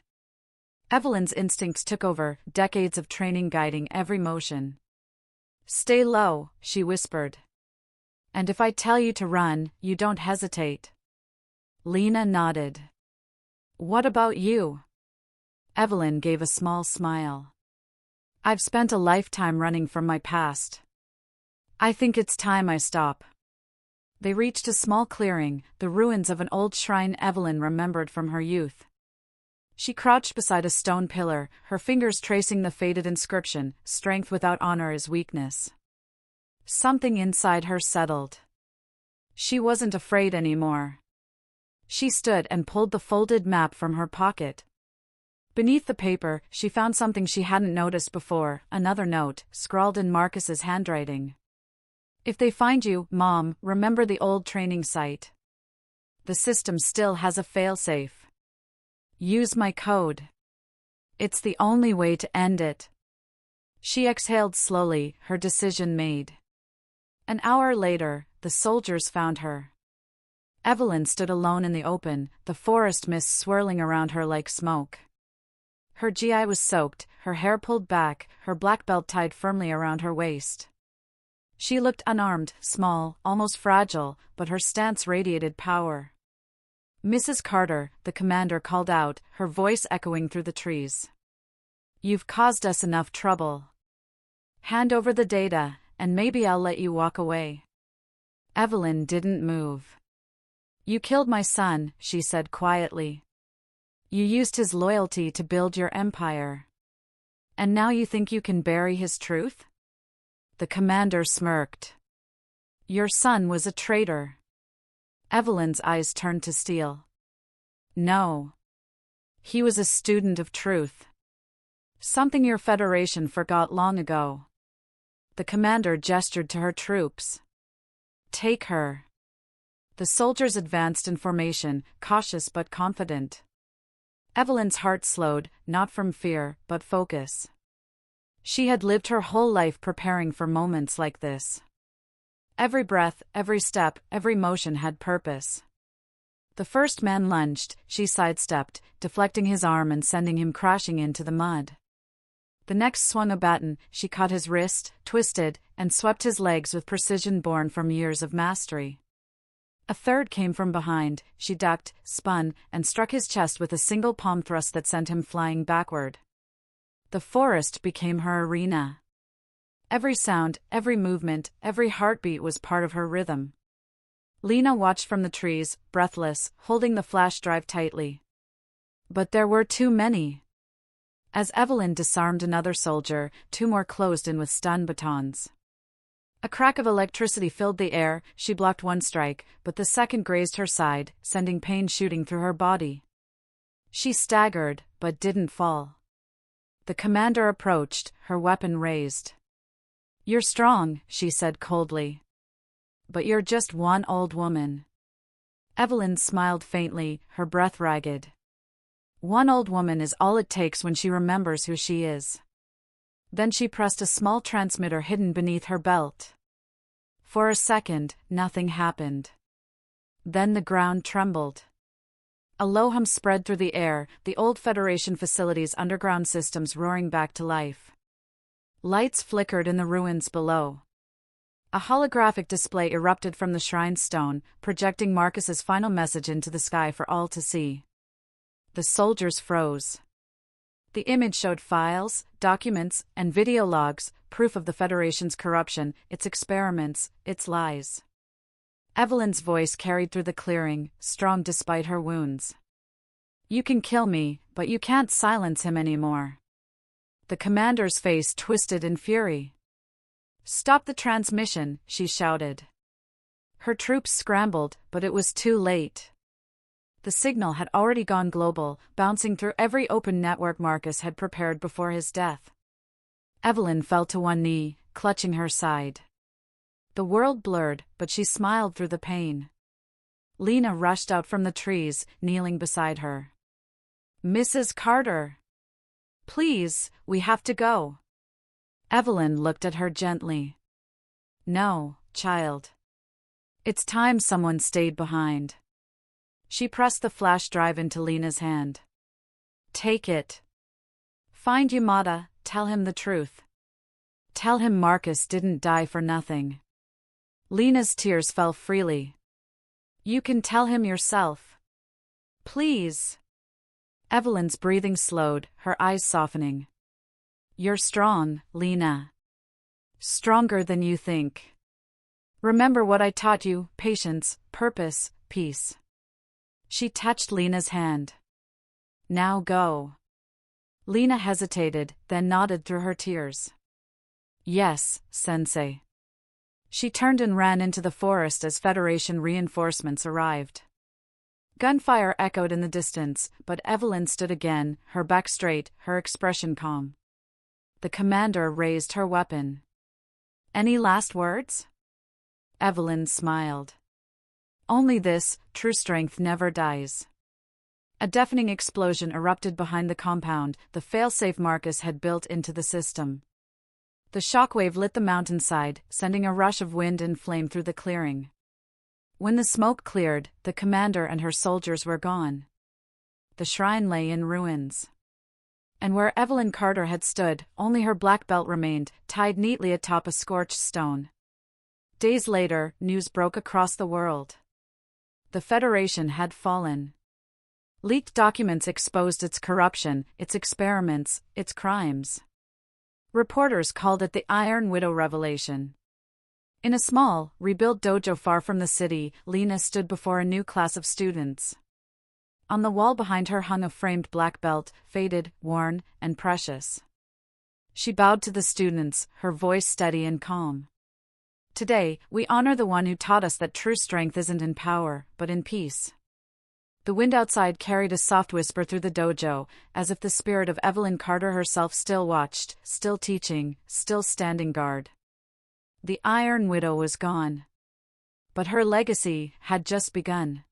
Evelyn's instincts took over, decades of training guiding every motion. Stay low, she whispered. And if I tell you to run, you don't hesitate. Lena nodded. What about you? Evelyn gave a small smile. I've spent a lifetime running from my past. I think it's time I stop. They reached a small clearing, the ruins of an old shrine Evelyn remembered from her youth. She crouched beside a stone pillar, her fingers tracing the faded inscription, "Strength without honor is weakness." Something inside her settled. She wasn't afraid anymore. She stood and pulled the folded map from her pocket. Beneath the paper, she found something she hadn't noticed before, another note, scrawled in Marcus's handwriting. If they find you, Mom, remember the old training site. The system still has a failsafe. Use my code. It's the only way to end it. She exhaled slowly, her decision made. An hour later, the soldiers found her. Evelyn stood alone in the open, the forest mist swirling around her like smoke. Her GI was soaked, her hair pulled back, her black belt tied firmly around her waist. She looked unarmed, small, almost fragile, but her stance radiated power. "Mrs. Carter," the commander called out, her voice echoing through the trees. "You've caused us enough trouble. Hand over the data, and maybe I'll let you walk away." Evelyn didn't move. "You killed my son," she said quietly. "You used his loyalty to build your empire. And now you think you can bury his truth?" The commander smirked. "Your son was a traitor." Evelyn's eyes turned to steel. "No. He was a student of truth. Something your Federation forgot long ago." The commander gestured to her troops. "Take her." The soldiers advanced in formation, cautious but confident. Evelyn's heart slowed, not from fear, but focus. She had lived her whole life preparing for moments like this. Every breath, every step, every motion had purpose. The first man lunged, she sidestepped, deflecting his arm and sending him crashing into the mud. The next swung a baton, she caught his wrist, twisted, and swept his legs with precision born from years of mastery. A third came from behind, she ducked, spun, and struck his chest with a single palm thrust that sent him flying backward. The forest became her arena. Every sound, every movement, every heartbeat was part of her rhythm. Lena watched from the trees, breathless, holding the flash drive tightly. But there were too many. As Evelyn disarmed another soldier, two more closed in with stun batons. A crack of electricity filled the air, she blocked one strike, but the second grazed her side, sending pain shooting through her body. She staggered, but didn't fall. The commander approached, her weapon raised. "You're strong," she said coldly. "But you're just one old woman." Evelyn smiled faintly, her breath ragged. One old woman is all it takes when she remembers who she is. Then she pressed a small transmitter hidden beneath her belt. For a second, nothing happened. Then the ground trembled. A low hum spread through the air, the old Federation facilities' underground systems roaring back to life. Lights flickered in the ruins below. A holographic display erupted from the shrine stone, projecting Marcus's final message into the sky for all to see. The soldiers froze. The image showed files, documents, and video logs, proof of the Federation's corruption, its experiments, its lies. Evelyn's voice carried through the clearing, strong despite her wounds. "You can kill me, but you can't silence him anymore." The commander's face twisted in fury. "Stop the transmission," she shouted. Her troops scrambled, but it was too late. The signal had already gone global, bouncing through every open network Marcus had prepared before his death. Evelyn fell to one knee, clutching her side. The world blurred, but she smiled through the pain. Lena rushed out from the trees, kneeling beside her. "Mrs. Carter! Please, we have to go." Evelyn looked at her gently. "No, child. It's time someone stayed behind." She pressed the flash drive into Lena's hand. "Take it. Find Yamada, tell him the truth. Tell him Marcus didn't die for nothing." Lena's tears fell freely. "You can tell him yourself. Please." Evelyn's breathing slowed, her eyes softening. "You're strong, Lena. Stronger than you think. Remember what I taught you: patience, purpose, peace." She touched Lena's hand. "Now go." Lena hesitated, then nodded through her tears. "Yes, Sensei." She turned and ran into the forest as Federation reinforcements arrived. Gunfire echoed in the distance, but Evelyn stood again, her back straight, her expression calm. The commander raised her weapon. "Any last words?" Evelyn smiled. "Only this: true strength never dies." A deafening explosion erupted behind the compound, the failsafe Marcus had built into the system. The shockwave lit the mountainside, sending a rush of wind and flame through the clearing. When the smoke cleared, the commander and her soldiers were gone. The shrine lay in ruins. And where Evelyn Carter had stood, only her black belt remained, tied neatly atop a scorched stone. Days later, news broke across the world. The Federation had fallen. Leaked documents exposed its corruption, its experiments, its crimes. Reporters called it the Iron Widow revelation. In a small, rebuilt dojo far from the city, Lena stood before a new class of students. On the wall behind her hung a framed black belt, faded, worn, and precious. She bowed to the students, her voice steady and calm. Today, we honor the one who taught us that true strength isn't in power, but in peace. The wind outside carried a soft whisper through the dojo, as if the spirit of Evelyn Carter herself still watched, still teaching, still standing guard. The Iron Widow was gone. But her legacy had just begun.